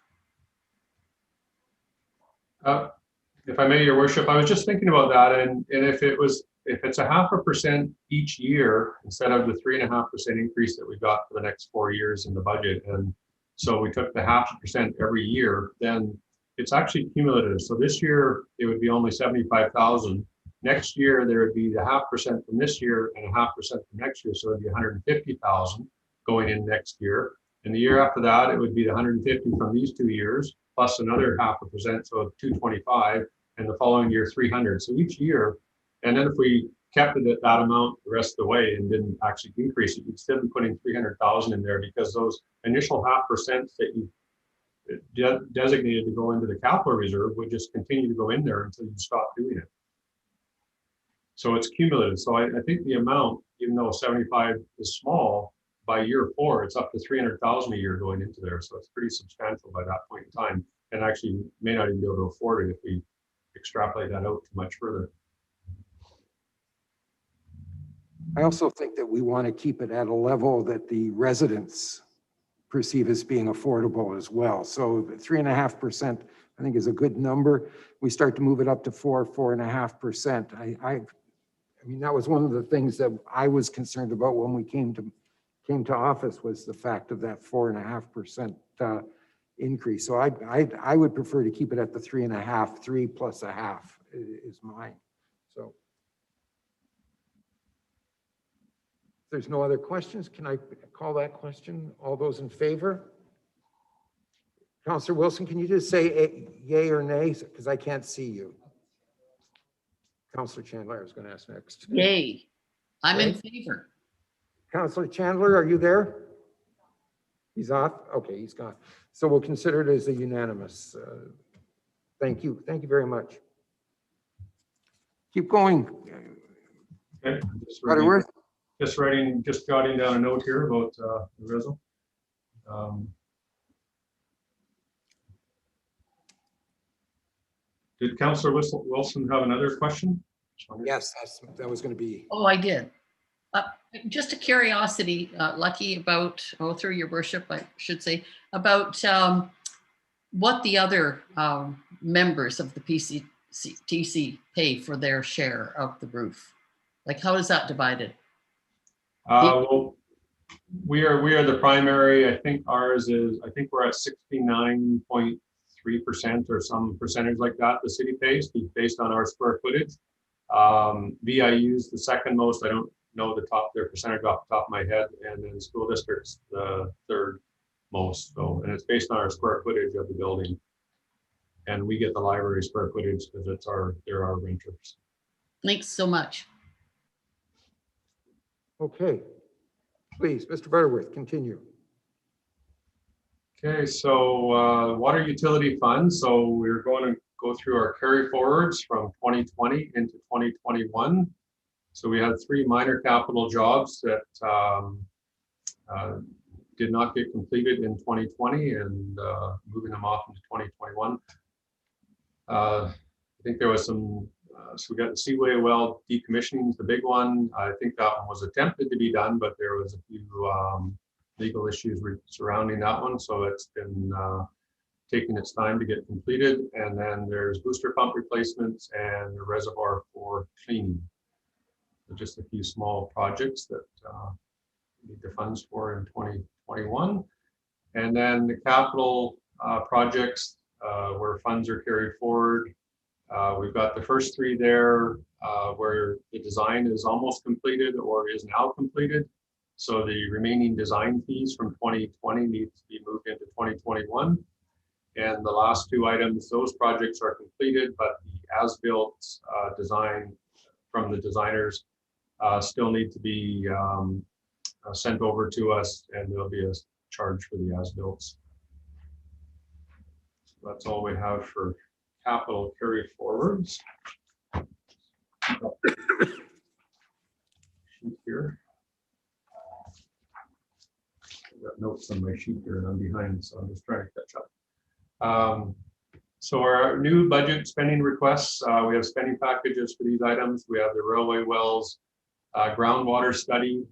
If I may, Your Worship, I was just thinking about that, and if it's 0.5% each year instead of the 3.5% increase that we got for the next 4 years in the budget, and so we took the 0.5% every year, then it's actually cumulative. So this year it would be only 75,000. Next year there would be the 0.5% from this year and 0.5% from next year, so it'd be 150,000 going in next year. And the year after that, it would be the 150 from these 2 years, plus another 0.5%, so 225, and the following year 300. So each year, and then if we kept it at that amount the rest of the way and didn't actually increase it, you'd still be putting 300,000 in there, because those initial 0.5% that you designated to go into the capital reserve would just continue to go in there until you stop doing it. So it's cumulative. So I think the amount, even though 75 is small, by year 4, it's up to 300,000 a year going into there. So it's pretty substantial by that point in time, and actually may not even be able to afford it if we extrapolate that out too much further. I also think that we want to keep it at a level that the residents perceive as being affordable as well. So 3.5%, I think, is a good number. We start to move it up to 4.5%. I mean, that was one of the things that I was concerned about when we came to office, was the fact of that 4.5% increase. So I would prefer to keep it at the 3.5, 3 plus a half is mine. So if there's no other questions, can I call that question? All those in favor? Councillor Wilson, can you just say yay or nay? Because I can't see you. Councillor Chandler, I was going to ask next. Yay. I'm in Okay. favor. Councillor Chandler, are you there? He's off? Okay, he's gone. So we'll consider it as a unanimous. Thank you. Thank you very much. Keep going. Okay. Butterworth? Just jotting down a note here about the resolution. Did Councillor Wilson have another question? Yes, that was going to be. Oh, I did. Just a curiosity, Lucky, about, through your worship, I should say, about what the other members of the PCTC pay for their share of the roof. Like, how is that divided? Well, we are the primary. I think ours is, we're at 69.3% or some percentage like that. The city pays based on our square footage. VIU's the second most. I don't know their percentage off the top of my head, and then school district's the third most. So, and it's based on our square footage of the building, and we get the library square footage because they're our renters. Thanks so much. Okay, please, Mr. Butterworth, continue. Okay, so water utility fund. So we're going to go through our carry forwards from 2020 into 2021. So we had 3 minor capital jobs that did not get completed in 2020, and moving them off into 2021. I think there was some, so we got the Seaway well decommissioning, the big one. I think that one was attempted to be done, but there was a few legal issues surrounding that one. So it's been taking its time to get completed. And then there's booster pump replacements and the reservoir for cleaning. just a few small projects that we need the funds for in 2021. And then the capital projects where funds are carried forward. We've got the first three there where the design is almost completed or is now completed. So the remaining design fees from 2020 need to be moved into 2021. And the last two items, those projects are completed, but the as-built design from the designers still need to be sent over to us, and there'll be a charge for the as-builts. So that's all we have for capital carry forwards. Sheet here. I've got notes on my sheet here and I'm behind, so I'm just trying to catch up. So our new budget spending requests, we have spending packages for these items. We have the railway wells groundwater study.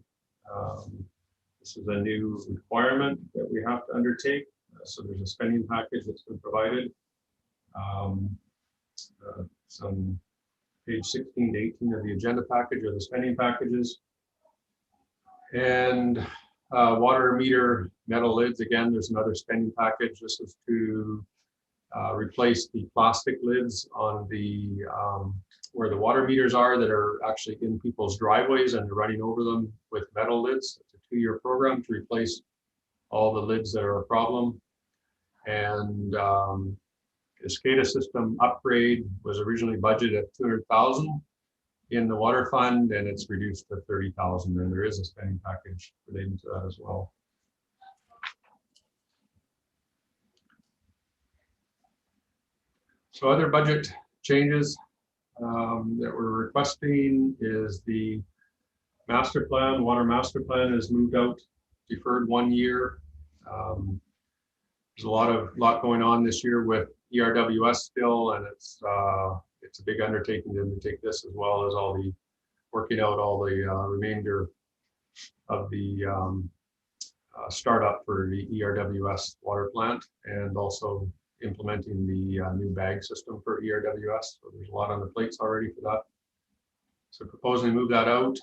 This is a new requirement that we have to undertake. So there's a spending package that's been provided. Some page 16 to 18 of the agenda package are the spending packages. And water meter metal lids, again, there's another spending package. This is to replace the plastic lids on the where the water meters are that are actually in people's driveways, and they're running over them with metal lids. It's a 2-year program to replace all the lids that are a problem. And the SCADA system upgrade was originally budgeted at $200,000 in the water fund, and it's reduced to $30,000, and there is a spending package relating to that as well. So other budget changes that we're requesting is the master plan. Water master plan is moved out, deferred 1 year. There's a lot going on this year with ERWS still, and it's a big undertaking to undertake this, as well as all the working out all the remainder of the startup for the ERWS water plant, and also implementing the new bag system for ERWS. So there's a lot on the plates already for that. So proposing to move that out.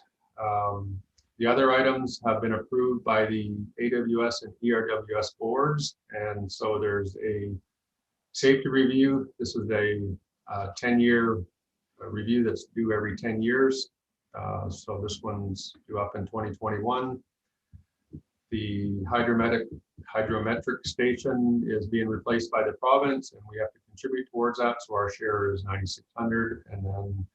The other items have been approved by the AWS and ERWS boards. And so there's a safety review. This is a 10-year review that's due every 10 years. So this one's due up in 2021. The hydrometric station is being replaced by the province, and we have to contribute towards that. So our share is $9,600. And then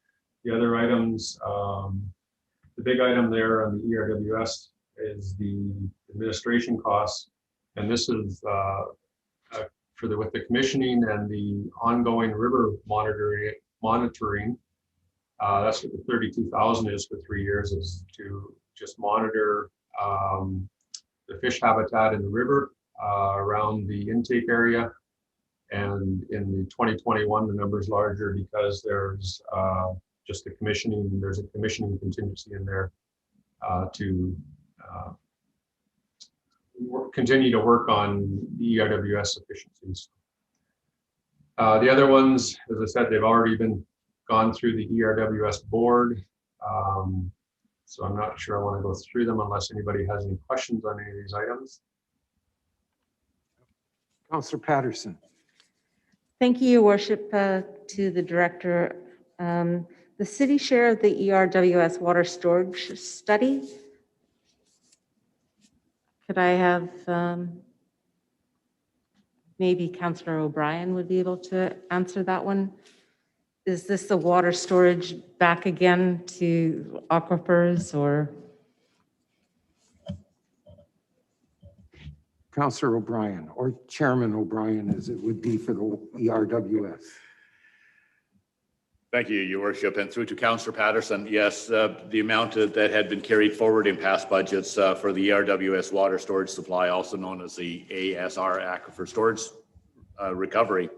the other items, the big item there on the ERWS is the administration costs. And this is with the commissioning and the ongoing river monitoring. That's what the $32,000 is for 3 years, is to just monitor the fish habitat in the river around the intake area. And in the 2021, the number is larger because there's just the commissioning. There's a commissioning contingency in there to continue to work on the ERWS efficiencies. The other ones, as I said, they've already been gone through the ERWS board. So I'm not sure I want to go through them unless anybody has any questions on any of these items. Councillor Patterson. Thank you, Your Worship, to the Director. The city share of the ERWS water storage study. Could I have maybe Councillor O'Brien would be able to answer that one? Is this the water storage back again to aquifers, or? Councillor O'Brien, or Chairman O'Brien, as it would be for the ERWS. Thank you, Your Worship. And through to Councillor Patterson, yes, the amount that had been carried forward in past budgets for the ERWS water storage supply, also known as the ASR Aquifer Storage Recovery,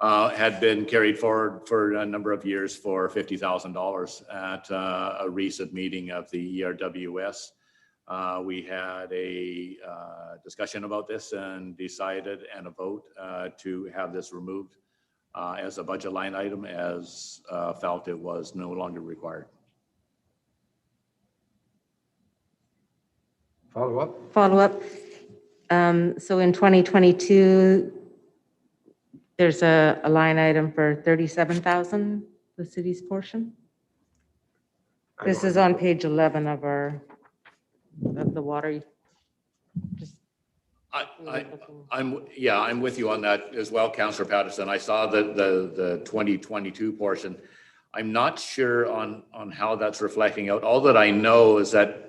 had been carried forward for a number of years for $50,000 at a recent meeting of the ERWS. We had a discussion about this and decided and a vote to have this removed as a budget line item, as felt it was no longer required. Follow up? follow up. So in 2022, there's a line item for 37,000, the city's portion. This is on page 11 of the water. Just I'm with you on that as well, Councillor Patterson. I saw the 2022 portion. I'm not sure on how that's reflecting out. All that I know is that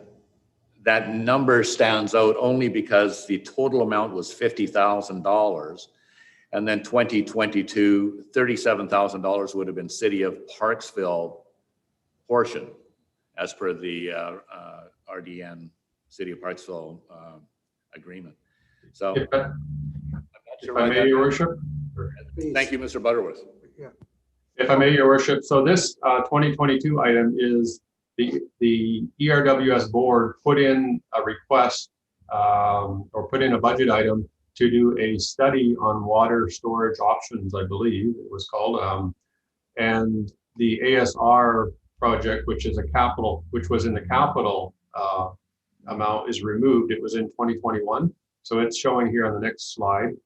number stands out only because the total amount was $50,000. And then 2022, $37,000 would have been City of Parksville portion as per the RDN City of Parksville agreement. So If I'm not if sure I why may, that- Your Worship. Thank you, Mr. Butterworth. If I may, Your Worship, so this 2022 item is the ERWS board put in a request or put in a budget item to do a study on water storage options, I believe it was called. And the ASR project, which was in the capital amount, is removed. It was in 2021. So it's showing here on the next slide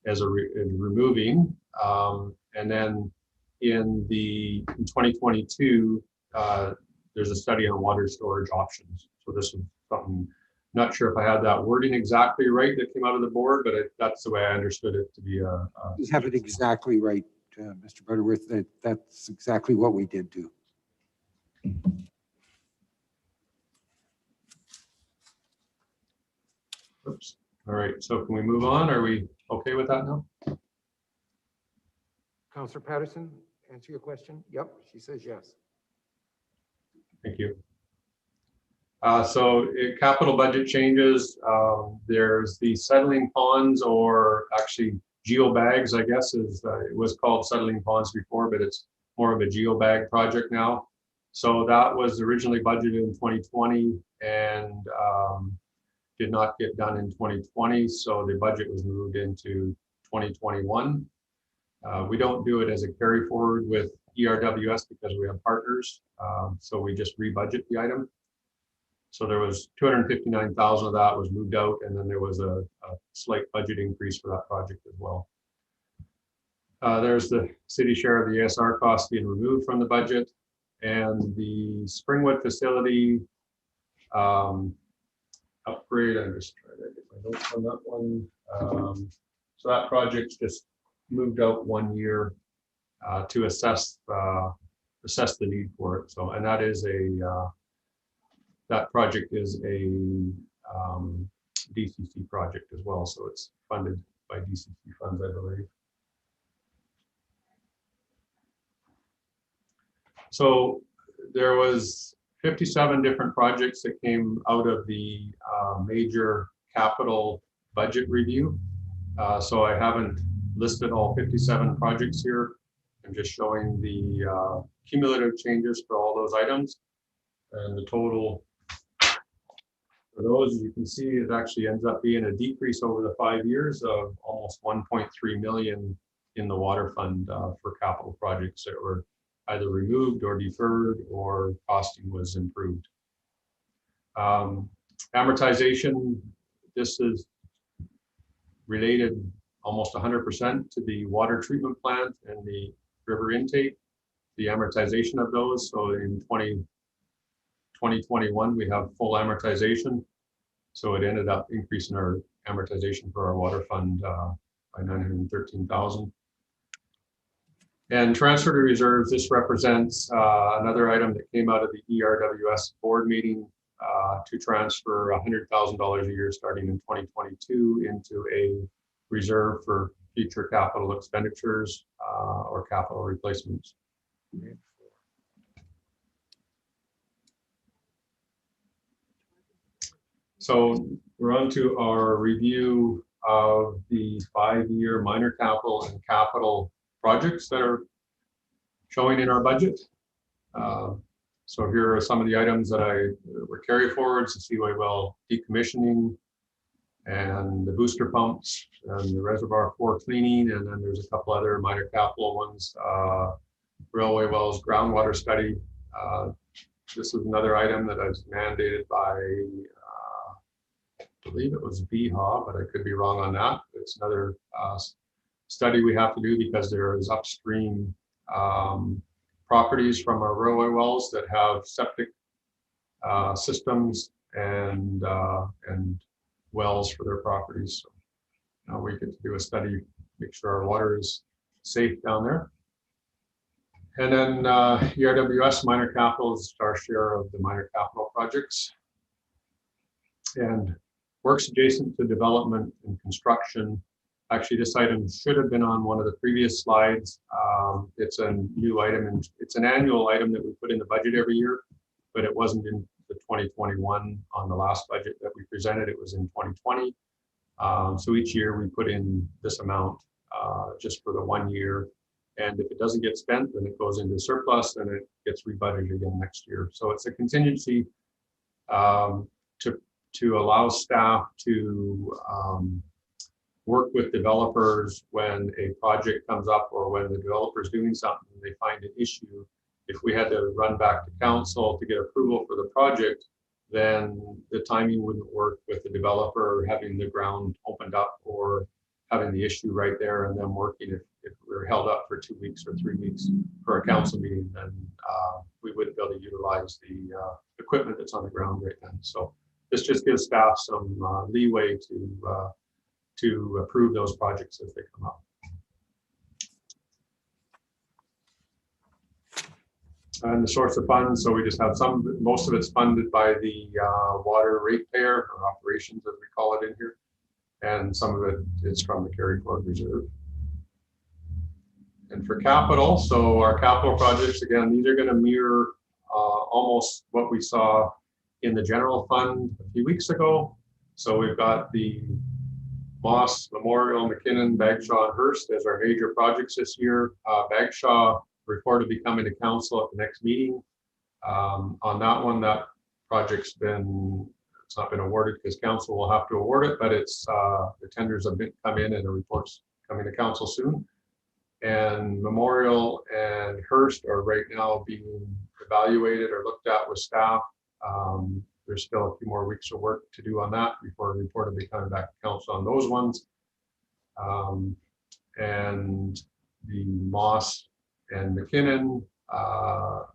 as removing. And then in 2022, there's a study on water storage options. So this is something, not sure if I had that wording exactly right that came out of the board, but that's the way I understood it to be. You have it exactly right, Mr. Butterworth. That's exactly what we did do. Oops. All right, so can we move on? Are we okay with that now? Councillor Patterson, answer your question? Yep, she says yes. Thank you. Capital budget changes. There's the settling ponds, or actually geobags, I guess it was called settling ponds before, but it's more of a geobag project now. So that was originally budgeted in 2020 and did not get done in 2020. So the budget was moved into 2021. We don't do it as a carry forward with ERWS because we have partners. So we just rebudget the item. So there was 259,000 of that was moved out, and then there was a slight budget increase for that project as well. There's the city share of the ASR costs being removed from the budget, and the Springwood facility upgrade. I'm just trying to get my notes on that one. So that project's just moved out 1 year to assess the need for it. So, and that is that project is a DCC project as well. So it's funded by DCC funds, I believe. So there was 57 different projects that came out of the major capital budget review. So I haven't listed all 57 projects here. I'm just showing the cumulative changes for all those items. And the total for those, as you can see, it actually ends up being a decrease over the 5 years of almost 1.3 million in the water fund for capital projects that were either removed or deferred, or costing was improved. Amortization, this is related almost 100% to the water treatment plant and the river intake, the amortization of those. So in 2021, we have full amortization. So it ended up increasing our amortization for our water fund by 913,000. And transfer to reserves, this represents another item that came out of the ERWS board meeting to transfer $100,000 a year starting in 2022 into a reserve for future capital expenditures or capital replacements. So we're on to our review of the 5-year minor capital and capital projects that are showing in our budget. So here are some of the items that were carry forwards: the Seaway well decommissioning, and the booster pumps, and the reservoir core cleaning, and then there's a couple other minor capital ones. Railway wells groundwater study. This is another item that is mandated by believe it was VHA, but I could be wrong on that. It's another study we have to do because there is upstream properties from our railway wells that have septic systems and wells for their properties. So now we get to do a study, make sure our water is safe down there. And then ERWS minor capital is our share of the minor capital projects. And works adjacent to development and construction. Actually, this item should have been on one of the previous slides. It's a new item, and it's an annual item that we put in the budget every year, but it wasn't in the 2021 on the last budget that we presented. It was in 2020. So each year we put in this amount just for the 1 year. And if it doesn't get spent, then it goes into surplus and it gets rebudgeted again next year. So it's a contingency to allow staff to work with developers when a project comes up or when the developer is doing something and they find an issue. If we had to run back to council to get approval for the project, then the timing wouldn't work with the developer having the ground opened up or having the issue right there and then working. If we're held up for 2 weeks or 3 weeks for a council meeting, then we wouldn't be able to utilize the equipment that's on the ground right then. So this just gives staff some leeway to approve those projects as they come up. And the source of funds, so we just have most of it's funded by the water ratepayer or operations, as we call it in here. And some of it is from the carry forward reserve. And for capital, so our capital projects, again, these are going to mirror almost what we saw in the general fund a few weeks ago. So we've got the Moss, Memorial, McKinnon, Bagshaw, and Hearst as our major projects this year. Bagshaw report will be coming to council at the next meeting. On that one, that project's it's not been awarded because council will have to award it, but it's the tenders have come in and the report's coming to council soon. And Memorial and Hearst are right now being evaluated or looked at with staff. There's still a few more weeks of work to do on that before a report will be coming back to council on those ones. And the Moss and McKinnon are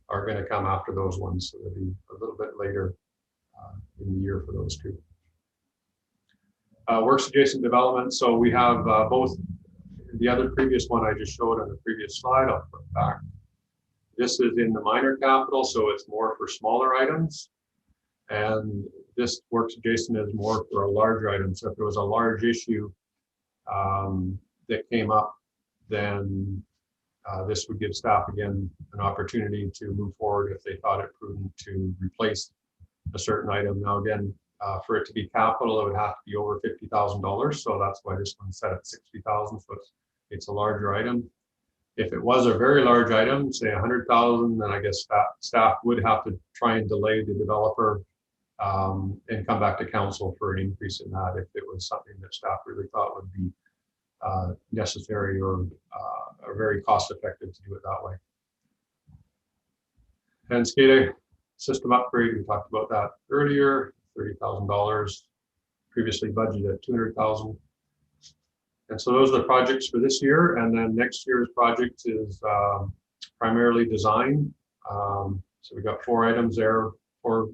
going to come after those ones, so they'll be a little bit later in the year for those two. Works adjacent development. So we have both. The other previous one I just showed on the previous slide, I'll put back. This is in the minor capital, so it's more for smaller items. And this works adjacent is more for a larger item. So if there was a large issue that came up, then this would give staff again an opportunity to move forward if they thought it prudent to replace a certain item. Now again, for it to be capital, it would have to be over $50,000. So that's why this one's set at 60,000. So it's a larger item. If it was a very large item, say 100,000, then I guess staff would have to try and delay the developer and come back to council for an increase in that if it was something that staff really thought would be necessary or very cost effective to do it that way. And SCADA system upgrade, we talked about that earlier, $30,000, previously budgeted at $200,000. And so those are the projects for this year. And then next year's project is primarily design. So we've got 4 items there, 4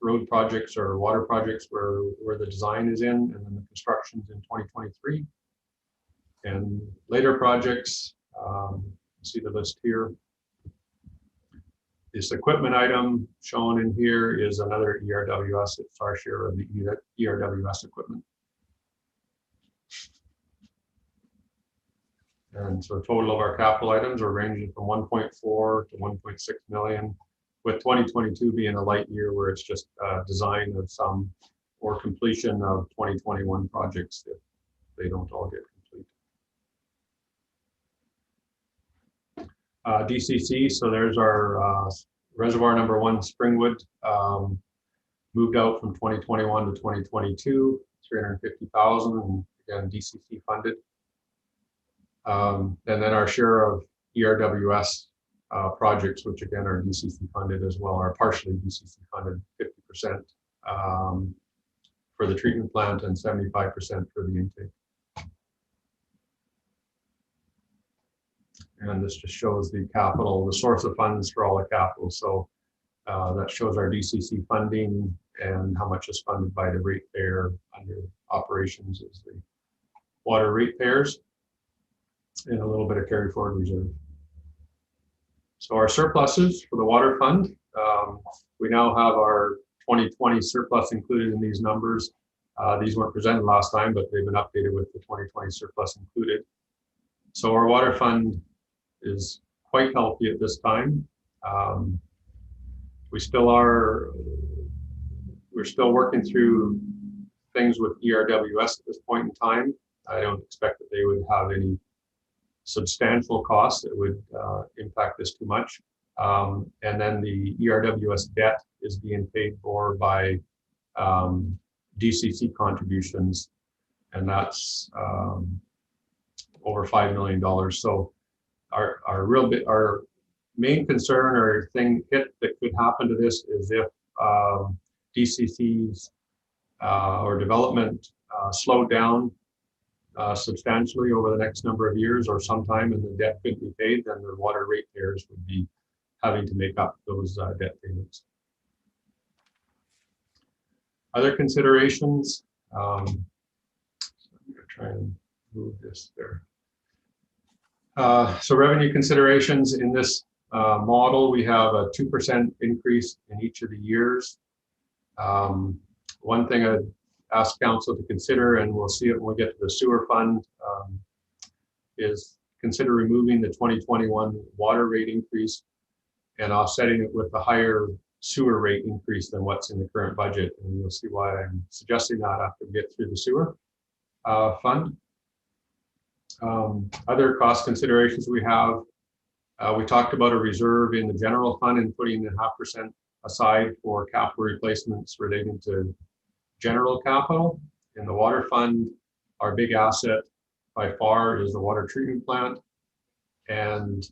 road projects or water projects where the design is in, and then the construction's in 2023. And later projects, see the list here. This equipment item shown in here is another ERWS. It's our share of the ERWS equipment. And so the total of our capital items are ranging from 1.4 to 1.6 million, with 2022 being a light year where it's just design of some or completion of 2021 projects if they don't all get complete. DCC, so there's our reservoir number 1, Springwood, moved out from 2021 to 2022, 350,000, and again, DCC funded. And then our share of ERWS projects, which again are DCC funded as well, are partially DCC funded, 50% for for the treatment plant and 75% for the intake. And this just shows the capital, the source of funds for all the capital. So that shows our DCC funding and how much is funded by the ratepayer under operations is the water ratepayers, and a little bit of carry forward reserve. So our surpluses for the water fund, we now have our 2020 surplus included in these numbers. These weren't presented last time, but they've been updated with the 2020 surplus included. So our water fund is quite healthy at this time. We're still working through things with ERWS at this point in time. I don't expect that they would have any substantial costs that would impact this too much. And then the ERWS debt is being paid for by DCC contributions, and that's over $5 million. So our main concern or hit that could happen to this is if DCC's or development slowed down substantially over the next number of years or sometime and the debt couldn't be paid, then the water ratepayers would be having to make up those debt payments. Other considerations, I'm going to try and move this there. So revenue considerations in this model, we have a 2% increase in each of the years. One thing I'd ask council to consider, and we'll see it when we get to the sewer fund, is consider removing the 2021 water rate increase and offsetting it with the higher sewer rate increase than what's in the current budget. And you'll see why I'm suggesting that after we get through the sewer fund. Other cost considerations we have, we talked about a reserve in the general fund and putting 0.5% aside for capital replacements relating to general capital. In the water fund, our big asset by far is the water treatment plant. And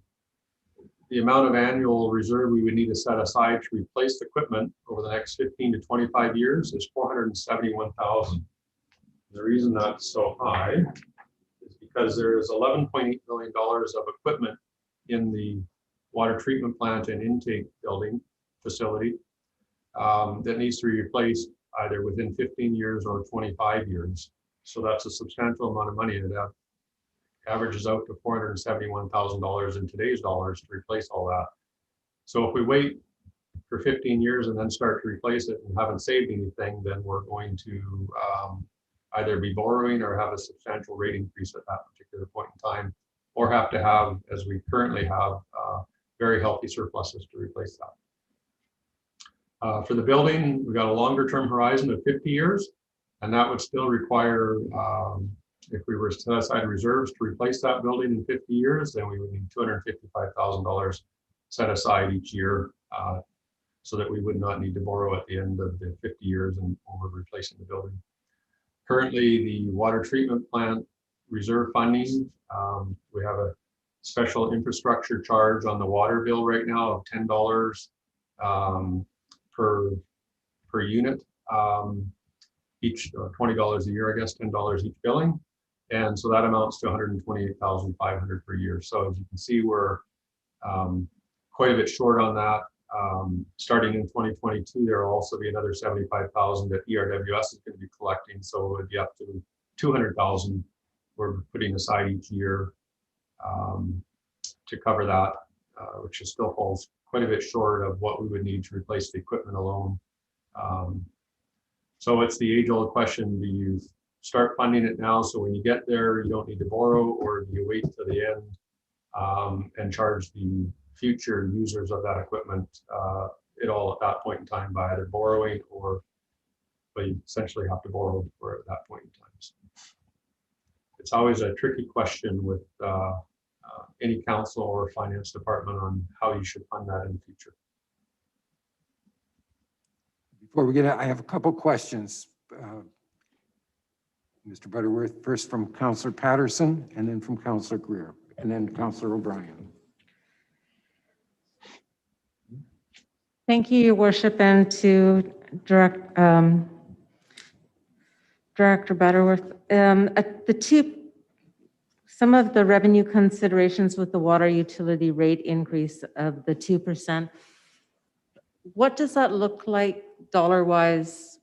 the amount of annual reserve we would need to set aside to replace the equipment over the next 15 to 25 years is $471,000. The reason that's so high is because there is $11.8 million of equipment in the water treatment plant and intake building facility that needs to be replaced either within 15 years or 25 years. So that's a substantial amount of money, and that averages out to $471,000 in today's dollars to replace all that. So if we wait for 15 years and then start to replace it and haven't saved anything, then we're going to either be borrowing or have a substantial rate increase at that particular point in time, or have to have, as we currently have, very healthy surpluses to replace that. For the building, we've got a longer term horizon of 50 years, and that would still require, if we were to set aside reserves to replace that building in 50 years, then we would need $255,000 set aside each year so that we would not need to borrow at the end of the 50 years and when we're replacing the building. Currently, the water treatment plant reserve funding, we have a special infrastructure charge on the water bill right now of $10 per unit, each $20 a year, I guess, $10 each billing. And so that amounts to $128,500 per year. So as you can see, we're quite a bit short on that. Starting in 2022, there will also be another $75,000 that ERWS is going to be collecting. So it would be up to $200,000 we're putting aside each year to cover that, which is still falls quite a bit short of what we would need to replace the equipment alone. So it's the age-old question: do you start funding it now so when you get there you don't need to borrow, or do you wait to the end and charge the future users of that equipment it all at that point in time by either borrowing, or but you essentially have to borrow for at that point in time. So it's always a tricky question with any council or finance department on how you should fund that in the future. Before we get out, I have a couple questions. Mr. Butterworth, first from Councillor Patterson, and then from Councillor Greer, and then Councillor O'Brien. Thank you, Your Worship, and to direct Director Butterworth, some of the revenue considerations with the water utility rate increase of the 2%, what does that look like dollar-wise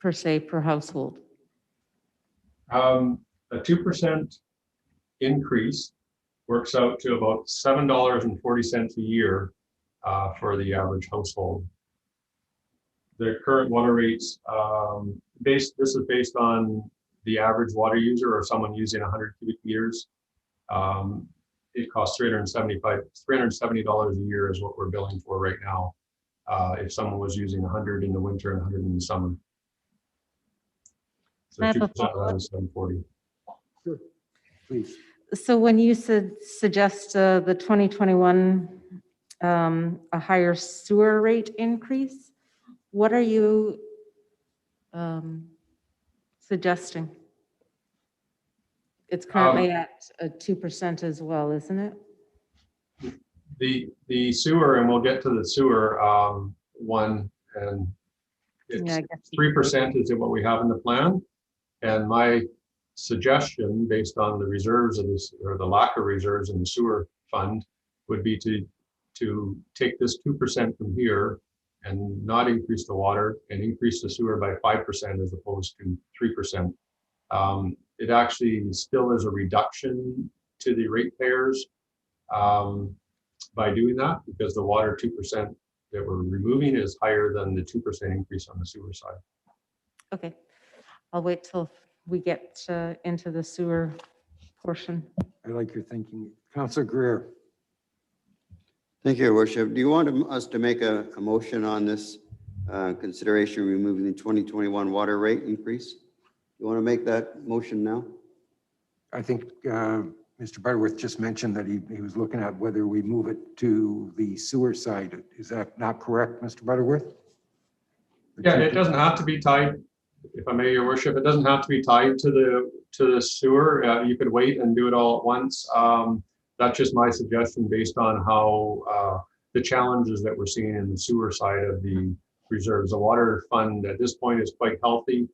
per se per household? A 2% increase works out to about $7.40 a year for the average household. The current water rates, this is based on the average water user or someone using 100 cubic meters. It costs $370 a year is what we're billing for right now. If someone was using 100 in the winter and 100 in the summer. So 2% of that is 740. Sure, please. So when you suggest the 2021 a higher sewer rate increase, what are you suggesting? It's currently at 2% as well, isn't it? The sewer, and we'll get to the sewer one, and it's 3% is what we have in the plan. And my suggestion, based on the reserves of this, or the lack of reserves in the sewer fund, would be to take this 2% from here and not increase the water and increase the sewer by 5% as opposed to 3%. It actually still is a reduction to the ratepayers by doing that, because the water 2% that we're removing is higher than the 2% increase on the sewer side. Okay, I'll wait till we get into the sewer portion. I like your thinking. Councillor Greer. Thank you, Your Worship. Do you want us to make a motion on this consideration removing the 2021 water rate increase? You want to make that motion now? I think Mr. Butterworth just mentioned that he was looking at whether we move it to the sewer side. Is that not correct, Mr. Butterworth? Yeah, it doesn't have to be tied, if I may, Your Worship, it doesn't have to be tied to the sewer. You could wait and do it all at once. That's just my suggestion based on how the challenges that we're seeing in the sewer side of the reserves. The water fund at this point is quite healthy.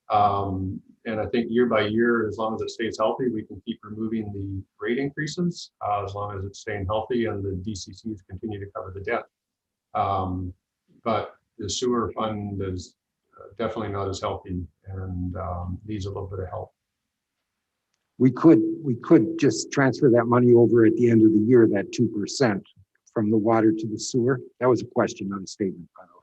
And I think year by year, as long as it stays healthy, we can keep removing the rate increases as long as it's staying healthy and the DCCs continue to cover the debt. But the sewer fund is definitely not as healthy and needs a little bit of help. We could just transfer that money over at the end of the year, that 2% from the water to the sewer. That was a question, not a statement, by the way.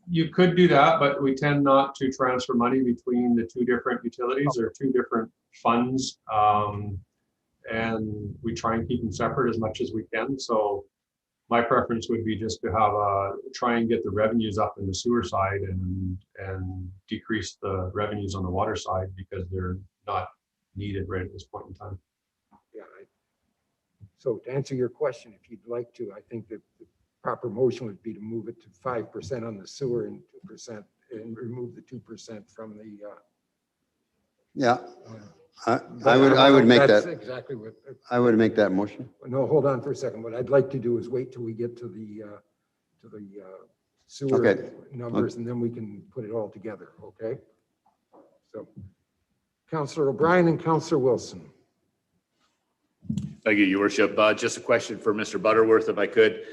You could do that, but we tend not to transfer money between the two different utilities or two different funds. And we try and keep them separate as much as we can. So my preference would be just to have try and get the revenues up in the sewer side and decrease the revenues on the water side because they're not needed right at this point in time. Yeah. So to answer your question, if you'd like to, I think that the proper motion would be to move it to 5% on the sewer and 2% and remove the 2% from the. Yeah, I would make that. Exactly what. I would make that motion. No, hold on for a second. What I'd like to do is wait till we get to the sewer numbers, and then we can put it all together. Okay. So, Councillor O'Brien and Councillor Wilson. Thank you, Your Worship. Just a question for Mr. Butterworth, if I could.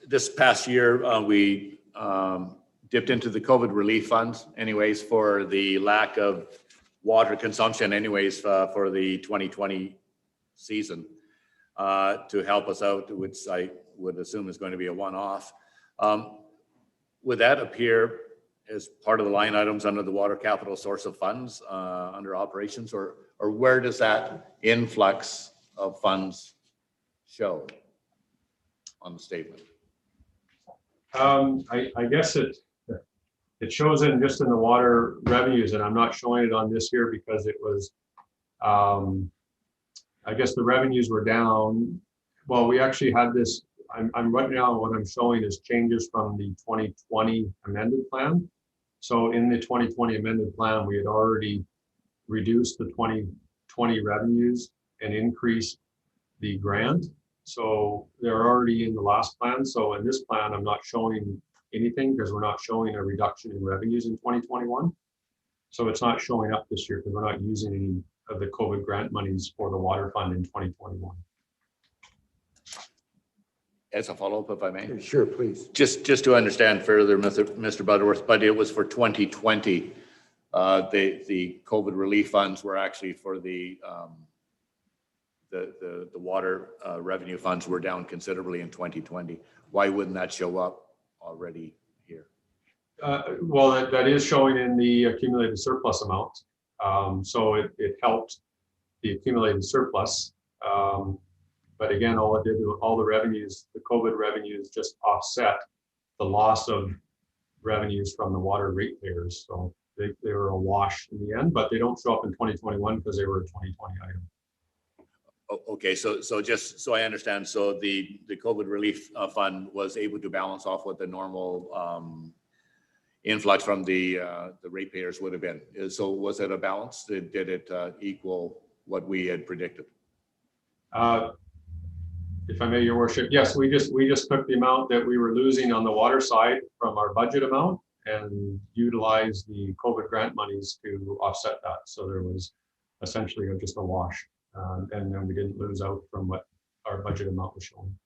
This past year, we dipped into the COVID relief funds anyways for the lack of water consumption anyways for the 2020 season to help us out, which I would assume is going to be a one-off. Would that appear as part of the line items under the water capital source of funds under operations, or where does that influx of funds show on the statement? I guess it shows in just in the water revenues, and I'm not showing it on this here because it was, I guess the revenues were down. Well, we actually had this, I'm right now, what I'm showing is changes from the 2020 amended plan. So in the 2020 amended plan, we had already reduced the 2020 revenues and increased the grant. So they're already in the last plan. So in this plan, I'm not showing anything because we're not showing a reduction in revenues in 2021. So it's not showing up this year because we're not using any of the COVID grant monies for the water fund in 2021. As a follow-up, if I may. Sure, please. Just to understand further, Mr. Butterworth, but it was for 2020. The COVID relief funds were actually for the water revenue funds were down considerably in 2020. Why wouldn't that show up already here? Well, that is showing in the accumulated surplus amount. So it helped the accumulated surplus. But again, all it did, all the revenues, the COVID revenues just offset the loss of revenues from the water ratepayers. So they were a wash in the end, but they don't show up in 2021 because they were a 2020 item. Okay, so just so I understand, so the COVID relief fund was able to balance off what the normal influx from the ratepayers would have been. So was it a balance? Did it equal what we had predicted? If I may, Your Worship, yes, we just took the amount that we were losing on the water side from our budget amount and utilized the COVID grant monies to offset that. So there was essentially just a wash, and then we didn't lose out from what our budget amount was showing.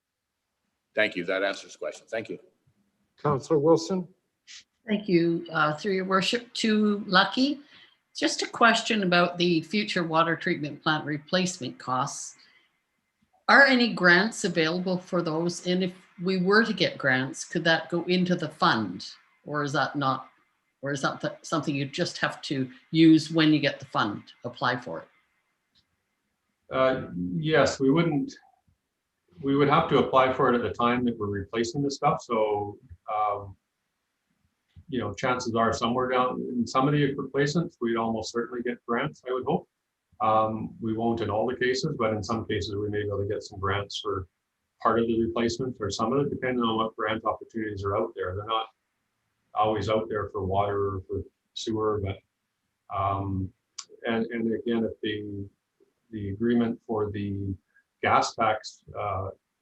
Thank you. That answers the question. Thank you. Councillor Wilson. Thank you, through your worship, to Lucky. Just a question about the future water treatment plant replacement costs. Are any grants available for those? And if we were to get grants, could that go into the fund? Or is that not, or is that something you just have to use when you get the fund, apply for it? Yes, we would have to apply for it at the time that we're replacing the stuff. So, you know, chances are somewhere down in some of the replacements, we'd almost certainly get grants, I would hope. We won't in all the cases, but in some cases we may be able to get some grants for part of the replacement or some of it, depending on what grant opportunities are out there. They're not always out there for water or for sewer, but and again, if the agreement for the gas tax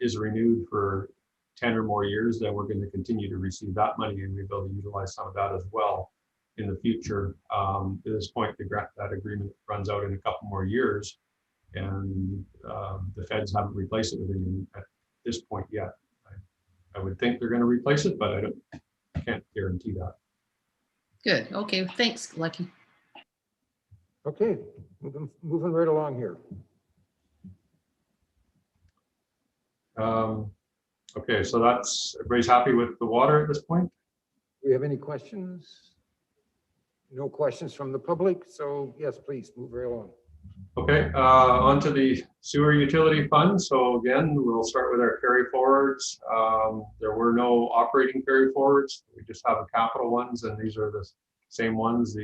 is renewed for 10 or more years, then we're going to continue to receive that money and we'll be able to utilize some of that as well in the future. At this point, that agreement runs out in a couple more years, and the feds haven't replaced it with anything at this point yet. I would think they're going to replace it, but I can't guarantee that. Good. Okay. Thanks, Lucky. Okay, moving right along here. Okay, so that's, everybody's happy with the water at this point? Do we have any questions? No questions from the public, so yes, please move right along. Okay, on to the sewer utility fund. So again, we'll start with our carry forwards. There were no operating carry forwards. We just have the capital ones, and these are the same ones.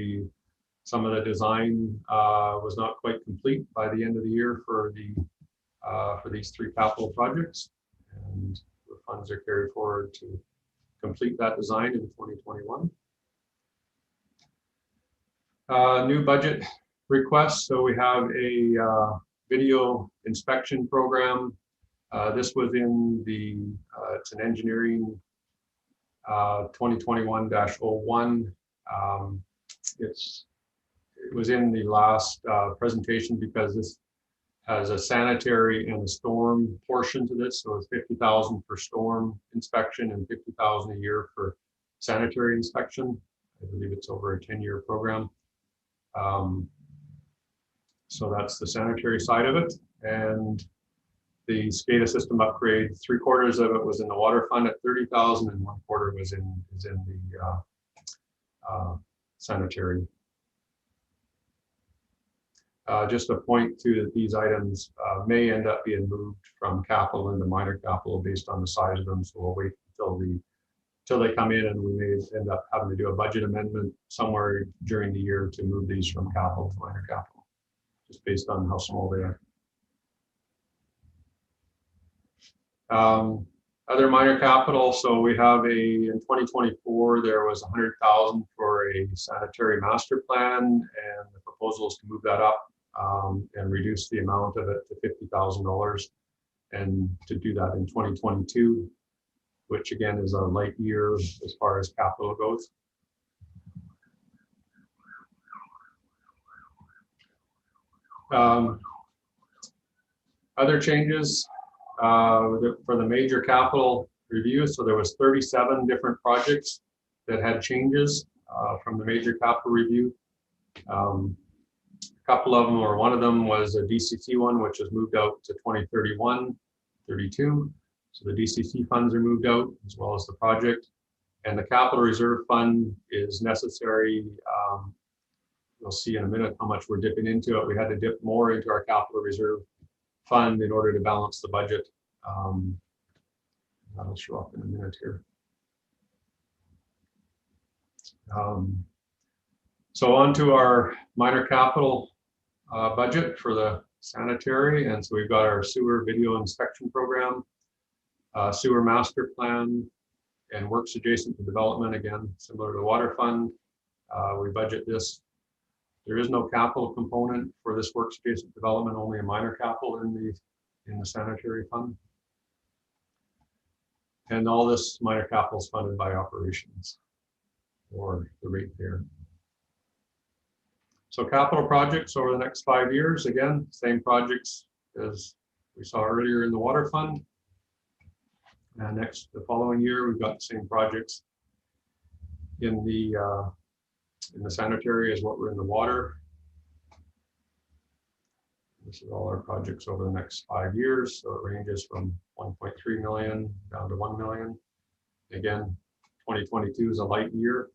Some of the design was not quite complete by the end of the year for these three capital projects, and the funds are carried forward to complete that design in 2021. New budget request. So we have a video inspection program. This was in the, it's an engineering 2021-01. It was in the last presentation because this has a sanitary and a storm portion to this. So it's 50,000 for storm inspection and 50,000 a year for sanitary inspection. I believe it's over a 10-year program. So that's the sanitary side of it. And the SCADA system upgrade, 3/4 of it was in the water fund at 30,000 and 1/4 was in the sanitary. Just a point to that these items may end up being moved from capital into minor capital based on the size of them. So we'll wait until they come in, and we may end up having to do a budget amendment somewhere during the year to move these from capital to minor capital, just based on how small they are. Other minor capital, so we have in 2024, there was 100,000 for a sanitary master plan, and the proposal is to move that up and reduce the amount of it to $50,000, and to do that in 2022. which again is a light year as far as capital goes. Other changes for the major capital review. So there was 37 different projects that had changes from the major capital review. A couple of them, or one of them was a DCC one, which has moved out to 2031, 32. So the DCC funds are moved out as well as the project. And the capital reserve fund is necessary. You'll see in a minute how much we're dipping into it. We had to dip more into our capital reserve fund in order to balance the budget. That'll show up in a minute here. So on to our minor capital budget for the sanitary. And so we've got our sewer video inspection program, sewer master plan, and works adjacent to development, again, similar to the water fund. We budget this. There is no capital component for this works adjacent development, only a minor capital in the sanitary fund. And all this minor capital is funded by operations or the ratepayer. So capital projects over the next 5 years, again, same projects as we saw earlier in the water fund. And the following year, we've got the same projects in the sanitary as what were in the water. This is all our projects over the next 5 years. So it ranges from 1.3 million down to 1 million. Again, 2022 is a light year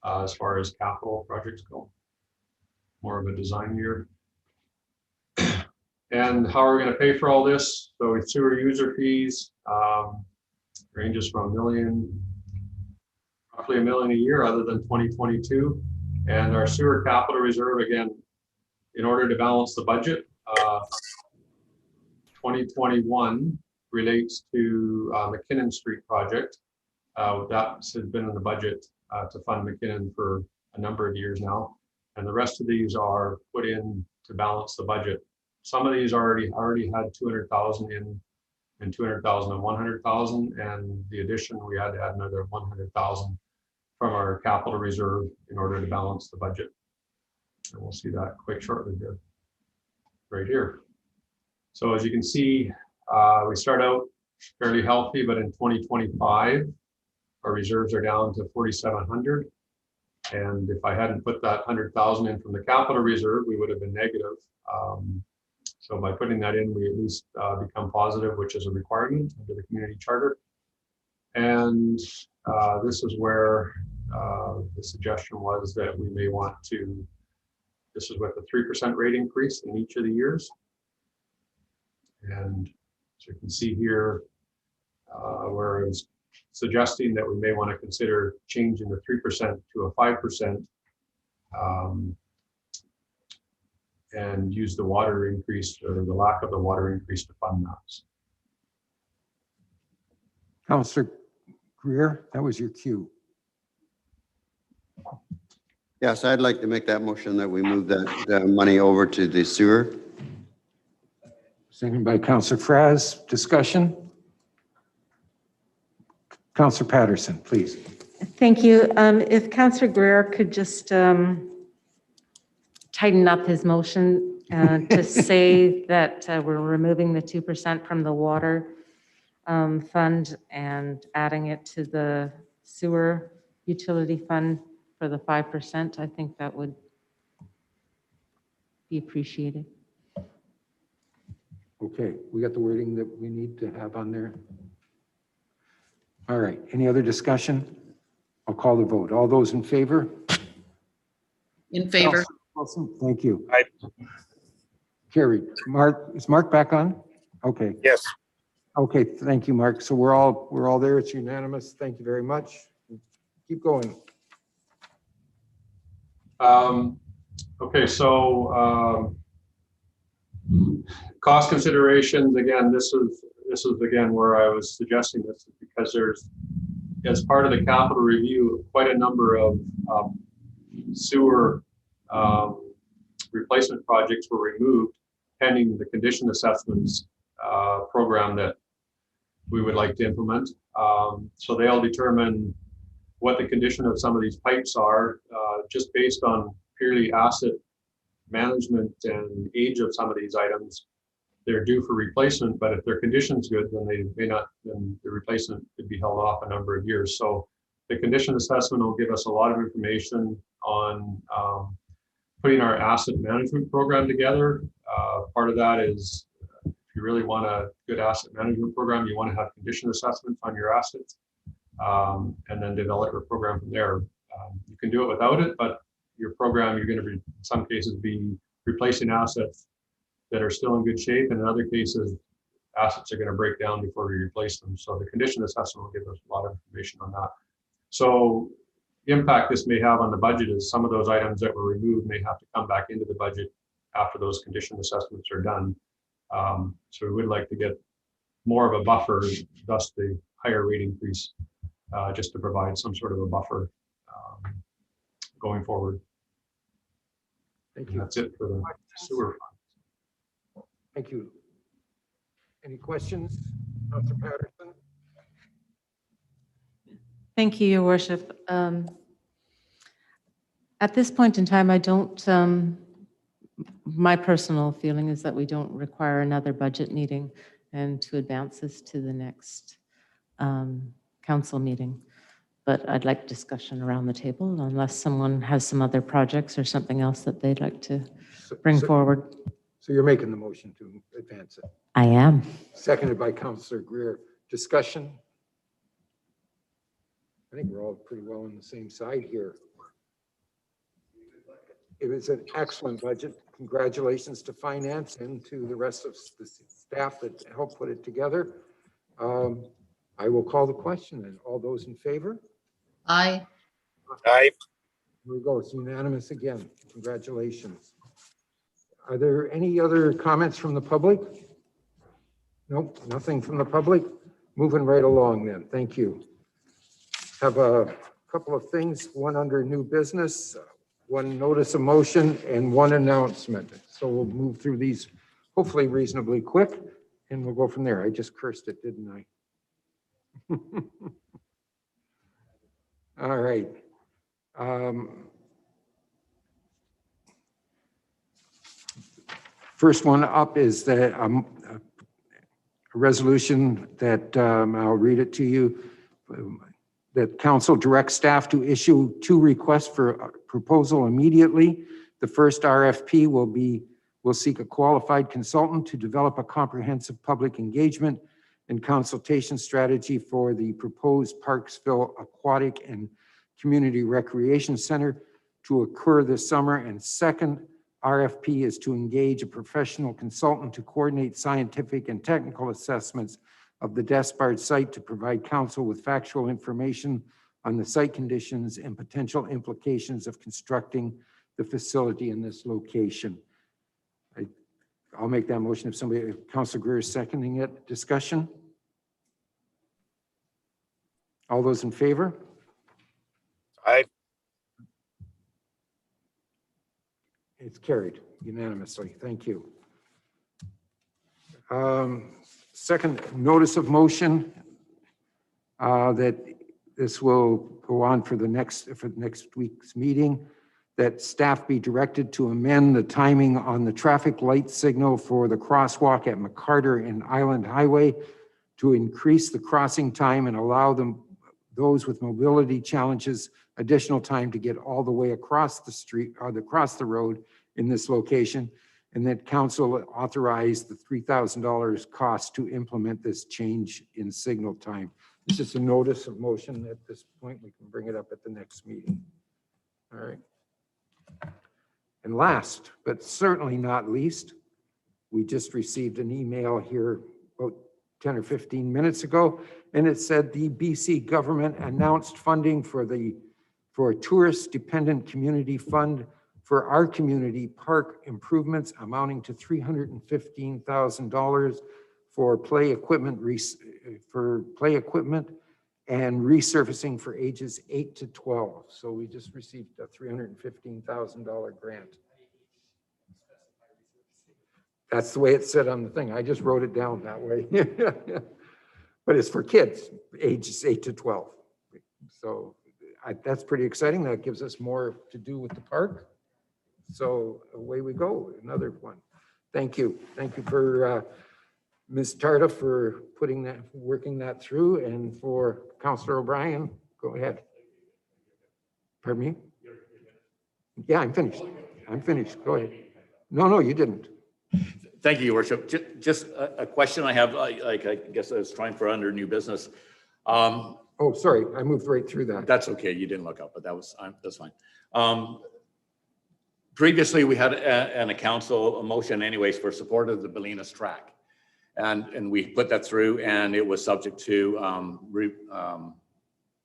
as far as capital projects go. More of a design year. And how are we going to pay for all this? So with sewer user fees, ranges from roughly $1 million a year other than 2022. And our sewer capital reserve, again, in order to balance the budget, 2021 relates to McKinnon Street project. That has been in the budget to fund McKinnon for a number of years now. And the rest of these are put in to balance the budget. Some of these already had 200,000 in, and 200,000 and 100,000, and the addition we had to add another 100,000 from our capital reserve in order to balance the budget. And we'll see that quite shortly here, right here. So as you can see, we start out fairly healthy, but in 2025, our reserves are down to 4,700. And if I hadn't put that 100,000 in from the capital reserve, we would have been negative. So by putting that in, we at least become positive, which is a requirement under the community charter. And this is where the suggestion was that we may want to, this is with a 3% rate increase in each of the years. And so you can see here where it was suggesting that we may want to consider changing the 3% to a 5%. And use the water increase or the lack of the water increase to fund that. Councillor Greer, that was your cue. Yes, I'd like to make that motion that we move that money over to the sewer. Seconded by Councillor Fraz. Discussion? Councillor Patterson, please. Thank you. If Councillor Greer could just tighten up his motion to say that we're removing the 2% from the water fund and adding it to the sewer utility fund for the 5%. I think that would be appreciated. Okay, we got the wording that we need to have on there. All right, any other discussion? I'll call the vote. All those in favor? In favor. Awesome, thank you. Aye. Carried. Mark, is Mark back on? Okay. Yes. Okay, thank you, Mark. So we're all there. It's unanimous. Thank you very much. Keep going. Okay, so cost considerations, again, this is again where I was suggesting this, because there's, as part of the capital review, quite a number of sewer replacement projects were removed pending the condition assessments program that we would like to implement. So they'll determine what the condition of some of these pipes are, just based on purely asset management and age of some of these items. They're due for replacement, but if their condition's good, then they may not, then the replacement could be held off a number of years. So the condition assessment will give us a lot of information on putting our asset management program together. Part of that is, if you really want a good asset management program, you want to have condition assessments on your assets, and then develop your program from there. You can do it without it, but your program, you're going to be, in some cases, be replacing assets that are still in good shape, and in other cases, assets are going to break down before we replace them. So the condition assessment will give us a lot of information on that. So the impact this may have on the budget is some of those items that were removed may have to come back into the budget after those condition assessments are done. So we would like to get more of a buffer, thus the higher rate increase, just to provide some sort of a buffer going forward. Thank And you. that's it for the sewer fund. Thank you. Any questions, Councilor Patterson? Thank you, Your Worship. At this point in time, I don't, my personal feeling is that we don't require another budget meeting and to advance this to the next council meeting. But I'd like discussion around the table unless someone has some other projects or something else that they'd like to bring forward. So you're making the motion to advance it. I am. Seconded by Councilor Greer. Discussion? I think we're all pretty well on the same side here. It was an excellent budget. Congratulations to finance and to the rest of the staff that helped put it together. I will call the question, and all those in favor? Aye. Aye. Here we go. It's unanimous again. Congratulations. Are there any other comments from the public? Nope, nothing from the public. Moving right along then. Thank you. Have a couple of things, one under new business, one notice of motion, and one announcement. So we'll move through these hopefully reasonably quick, and we'll go from there. I just cursed it, didn't I? All right. First one up is that a resolution that I'll read it to you. That council directs staff to issue 2 requests for a proposal immediately. The first RFP will seek a qualified consultant to develop a comprehensive public engagement and consultation strategy for the proposed Parksville Aquatic and Community Recreation Center to occur this summer. And second RFP is to engage a professional consultant to coordinate scientific and technical assessments of the Despard site to provide council with factual information on the site conditions and potential implications of constructing the facility in this location. I'll make that motion if somebody, Councilor Greer is seconding it. Discussion? All those in favor? Aye. It's carried unanimously. Thank you. Second notice of motion that this will go on for the next week's meeting, that staff be directed to amend the timing on the traffic light signal for the crosswalk at McCarter and Island Highway to increase the crossing time and allow those with mobility challenges additional time to get all the way across the street or across the road in this location, and that council authorized the $3,000 cost to implement this change in signal time. This is a notice of motion at this point. We can bring it up at the next meeting. All right. And last, but certainly not least, we just received an email here about 10 or 15 minutes ago, and it said the BC government announced funding for a tourist-dependent community fund for our community park improvements amounting to $315,000 for play equipment and resurfacing for ages 8 to 12. So we just received a $315,000 grant. That's the way it said on the thing. I just wrote it down that way. but it's for kids, ages 8 to 12. So that's pretty exciting. That gives us more to do with the park. So away we go, another one. Thank you. Thank you for Ms. Tarda for working that through, and for Councillor O'Brien. Go ahead. Pardon me? Yeah, I'm finished. I'm finished. Go ahead. No, you didn't. Thank you, Your Worship. Just a question I have, I guess I was trying for under new business. Oh, sorry, I moved right through that. That's okay. You didn't look up, but that's fine. Previously, we had a council motion anyways for support of the Bolinas track. And we put that through, and it was subject to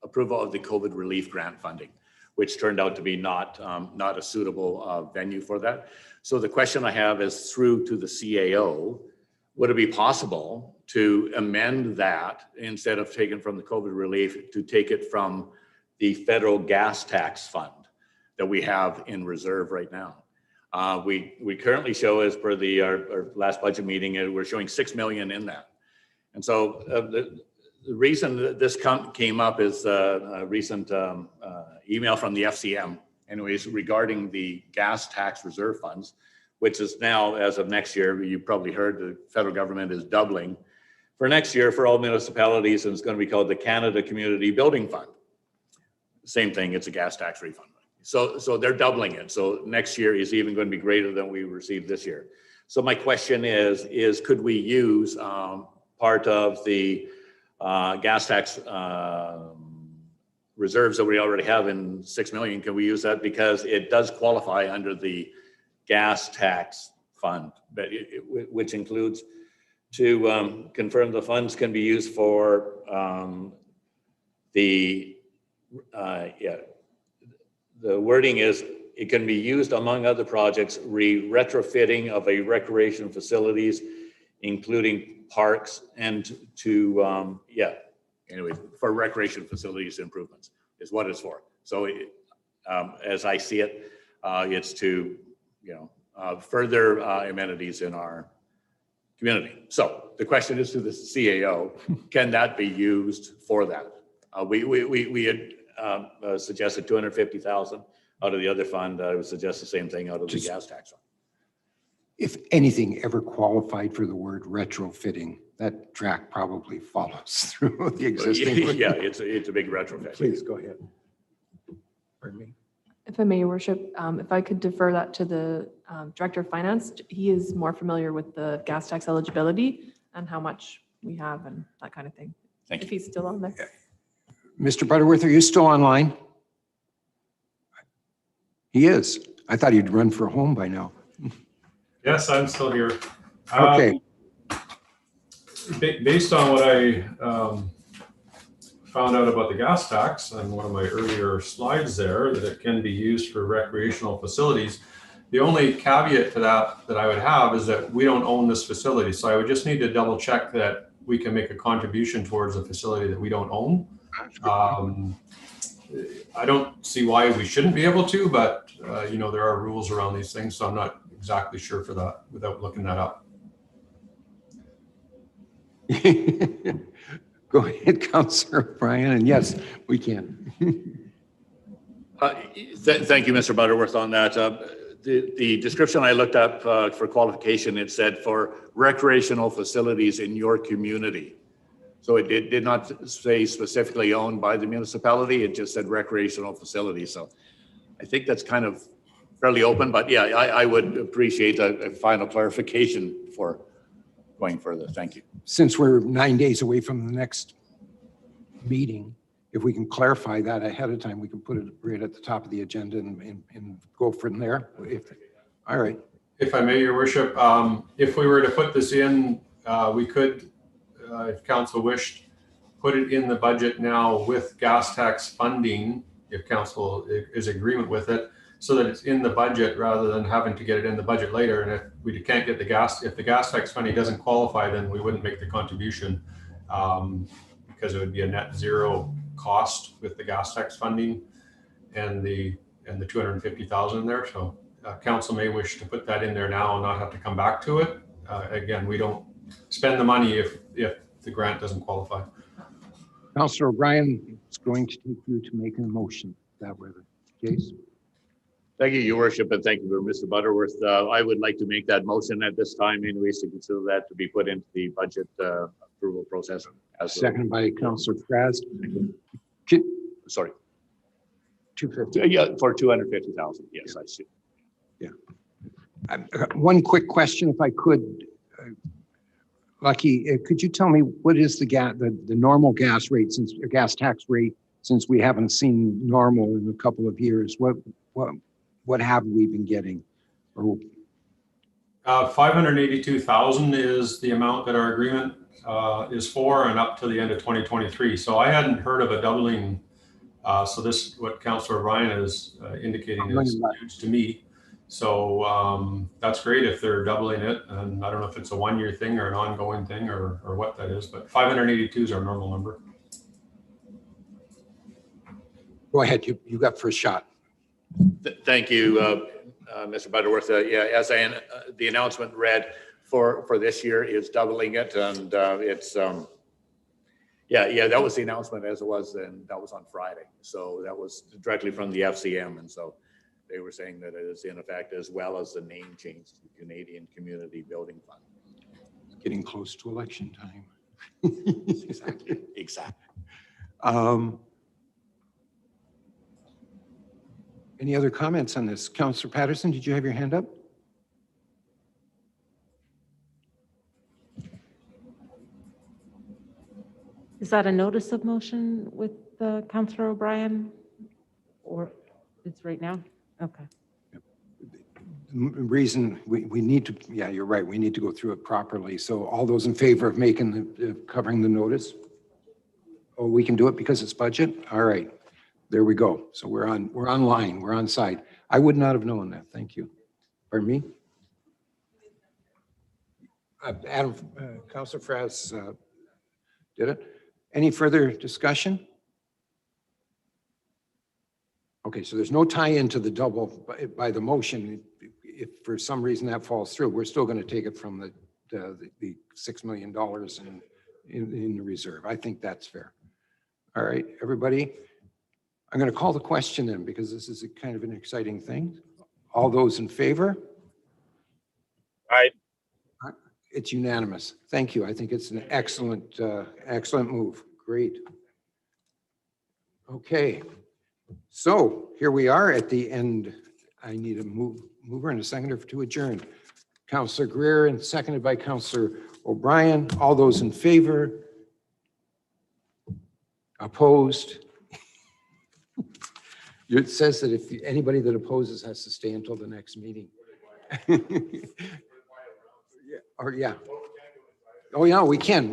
approval of the COVID relief grant funding, which turned out to be not a suitable venue for that. So the question I have is, through to the CAO, would it be possible to amend that, instead of taking from the COVID relief, to take it from the federal gas tax fund that we have in reserve right now? We currently show, as per our last budget meeting, we're showing 6 million in that. And so the reason that this came up is a recent email from the FCM, anyways, regarding the gas tax reserve funds, which is now, as of next year, you probably heard the federal government is doubling for next year for all municipalities, and it's going to be called the Canada Community Building Fund. Same thing, it's a gas tax refund. So they're doubling it. So next year is even going to be greater than we received this year. So my question is could we use part of the gas tax reserves that we already have in 6 million? Can we use that? Because it does qualify under the gas tax fund, but which includes to confirm the funds can be used for the wording is, it can be used among other projects, retrofitting of a recreation facilities, including parks, and to, anyway, for recreation facilities improvements is what it's for. So as I see it, it's to, further amenities in our community. So the question is to the CAO, can that be used for that? We had suggested 250,000 out of the other fund. I would suggest the same thing out of the gas tax fund. If anything ever qualified for the word retrofitting, that track probably follows through the existing. Yeah, it's a big retrofit. Please go ahead. Pardon me. If I may, Your Worship, if I could defer that to the Director of Finance, he is more familiar with the gas tax eligibility and how much we have and that kind of thing. Thank you. If he's still on there. Mr. Butterworth, are you still online? He is. I thought he'd run for home by now. Yes, I'm still here. Okay. Based on what I found out about the gas tax and one of my earlier slides there, that it can be used for recreational facilities. The only caveat to that I would have is that we don't own this facility. So I would just need to double check that we can make a contribution towards a facility that we don't own. I don't see why we shouldn't be able to, but there are rules around these things, so I'm not exactly sure for that without looking that up. Go ahead, Councillor O'Brien, and yes, we can. Thank you, Mr. Butterworth, on that. The description I looked up for qualification, it said for recreational facilities in your community. So it did not say specifically owned by the municipality. It just said recreational facilities. So I think that's kind of fairly open, but yeah, I would appreciate a final clarification for going further. Thank you. Since we're 9 days away from the next meeting, if we can clarify that ahead of time, we can put it right at the top of the agenda and go from there. All right. If I may, Your Worship, if we were to put this in, we could, if council wished, put it in the budget now with gas tax funding, if council is agreement with it, so that it's in the budget rather than having to get it in the budget later. And if we can't get if the gas tax funding doesn't qualify, then we wouldn't make the contribution because it would be a net zero cost with the gas tax funding and the 250,000 in there. So council may wish to put that in there now and not have to come back to it. Again, we don't spend the money if the grant doesn't qualify. Councillor O'Brien is going to take you to make a motion that way. Case. Thank you, Your Worship, and thank you for Mr. Butterworth. I would like to make that motion at this time anyways, to consider that to be put into the budget approval process. Seconded by Councillor Fraz. Sorry. 250. Yeah, for 250,000. Yes, I see. One quick question, if I could. Lucky, could you tell me what is the normal gas rate since gas tax rate, since we haven't seen normal in a couple of years? What have we been getting? Or 582,000 is the amount that our agreement is for, and up to the end of 2023. So I hadn't heard of a doubling. So this, what Councillor Ryan is indicating, is huge to me. So that's great if they're doubling it. And I don't know if it's a 1-year thing or an ongoing thing or what that is, but 582 is our normal number. go ahead, you got first shot. Thank you, Mr. Butterworth. Yeah, as the announcement read, for this year is doubling it, and it's yeah, that was the announcement as it was, and that was on Friday. So that was directly from the FCM, and so they were saying that it is in effect, as well as the name change to Canadian Community Building Fund. Getting close to election time. Exactly. Any other comments on this? Councillor Patterson, did you have your hand up? Is that a notice of motion with Councillor O'Brien? Or it's right now? Okay. Reason we need to, yeah, you're right. We need to go through it properly. So all those in favor of making covering the notice? Oh, we can do it because it's budget? All right. There we go. So we're online, we're on side. I would not have known that. Thank you. Pardon me? Adam, Councillor Fraz did it. Any further discussion? Okay, so there's no tie-in to the double by the motion. If for some reason that falls through, we're still going to take it from the $6 million in the reserve. I think that's fair. All right, everybody. I'm going to call the question then, because this is a kind of an exciting thing. All those in favor? Aye. It's unanimous. Thank you. I think it's an excellent, excellent move. Great. Okay. So here we are at the end. I need a mover and a seconder to adjourn. Councillor Greer and seconded by Councillor O'Brien. All those in favor? Opposed? It says that if anybody that opposes has to stay until the next meeting. Yeah, or yeah. Oh yeah, we can.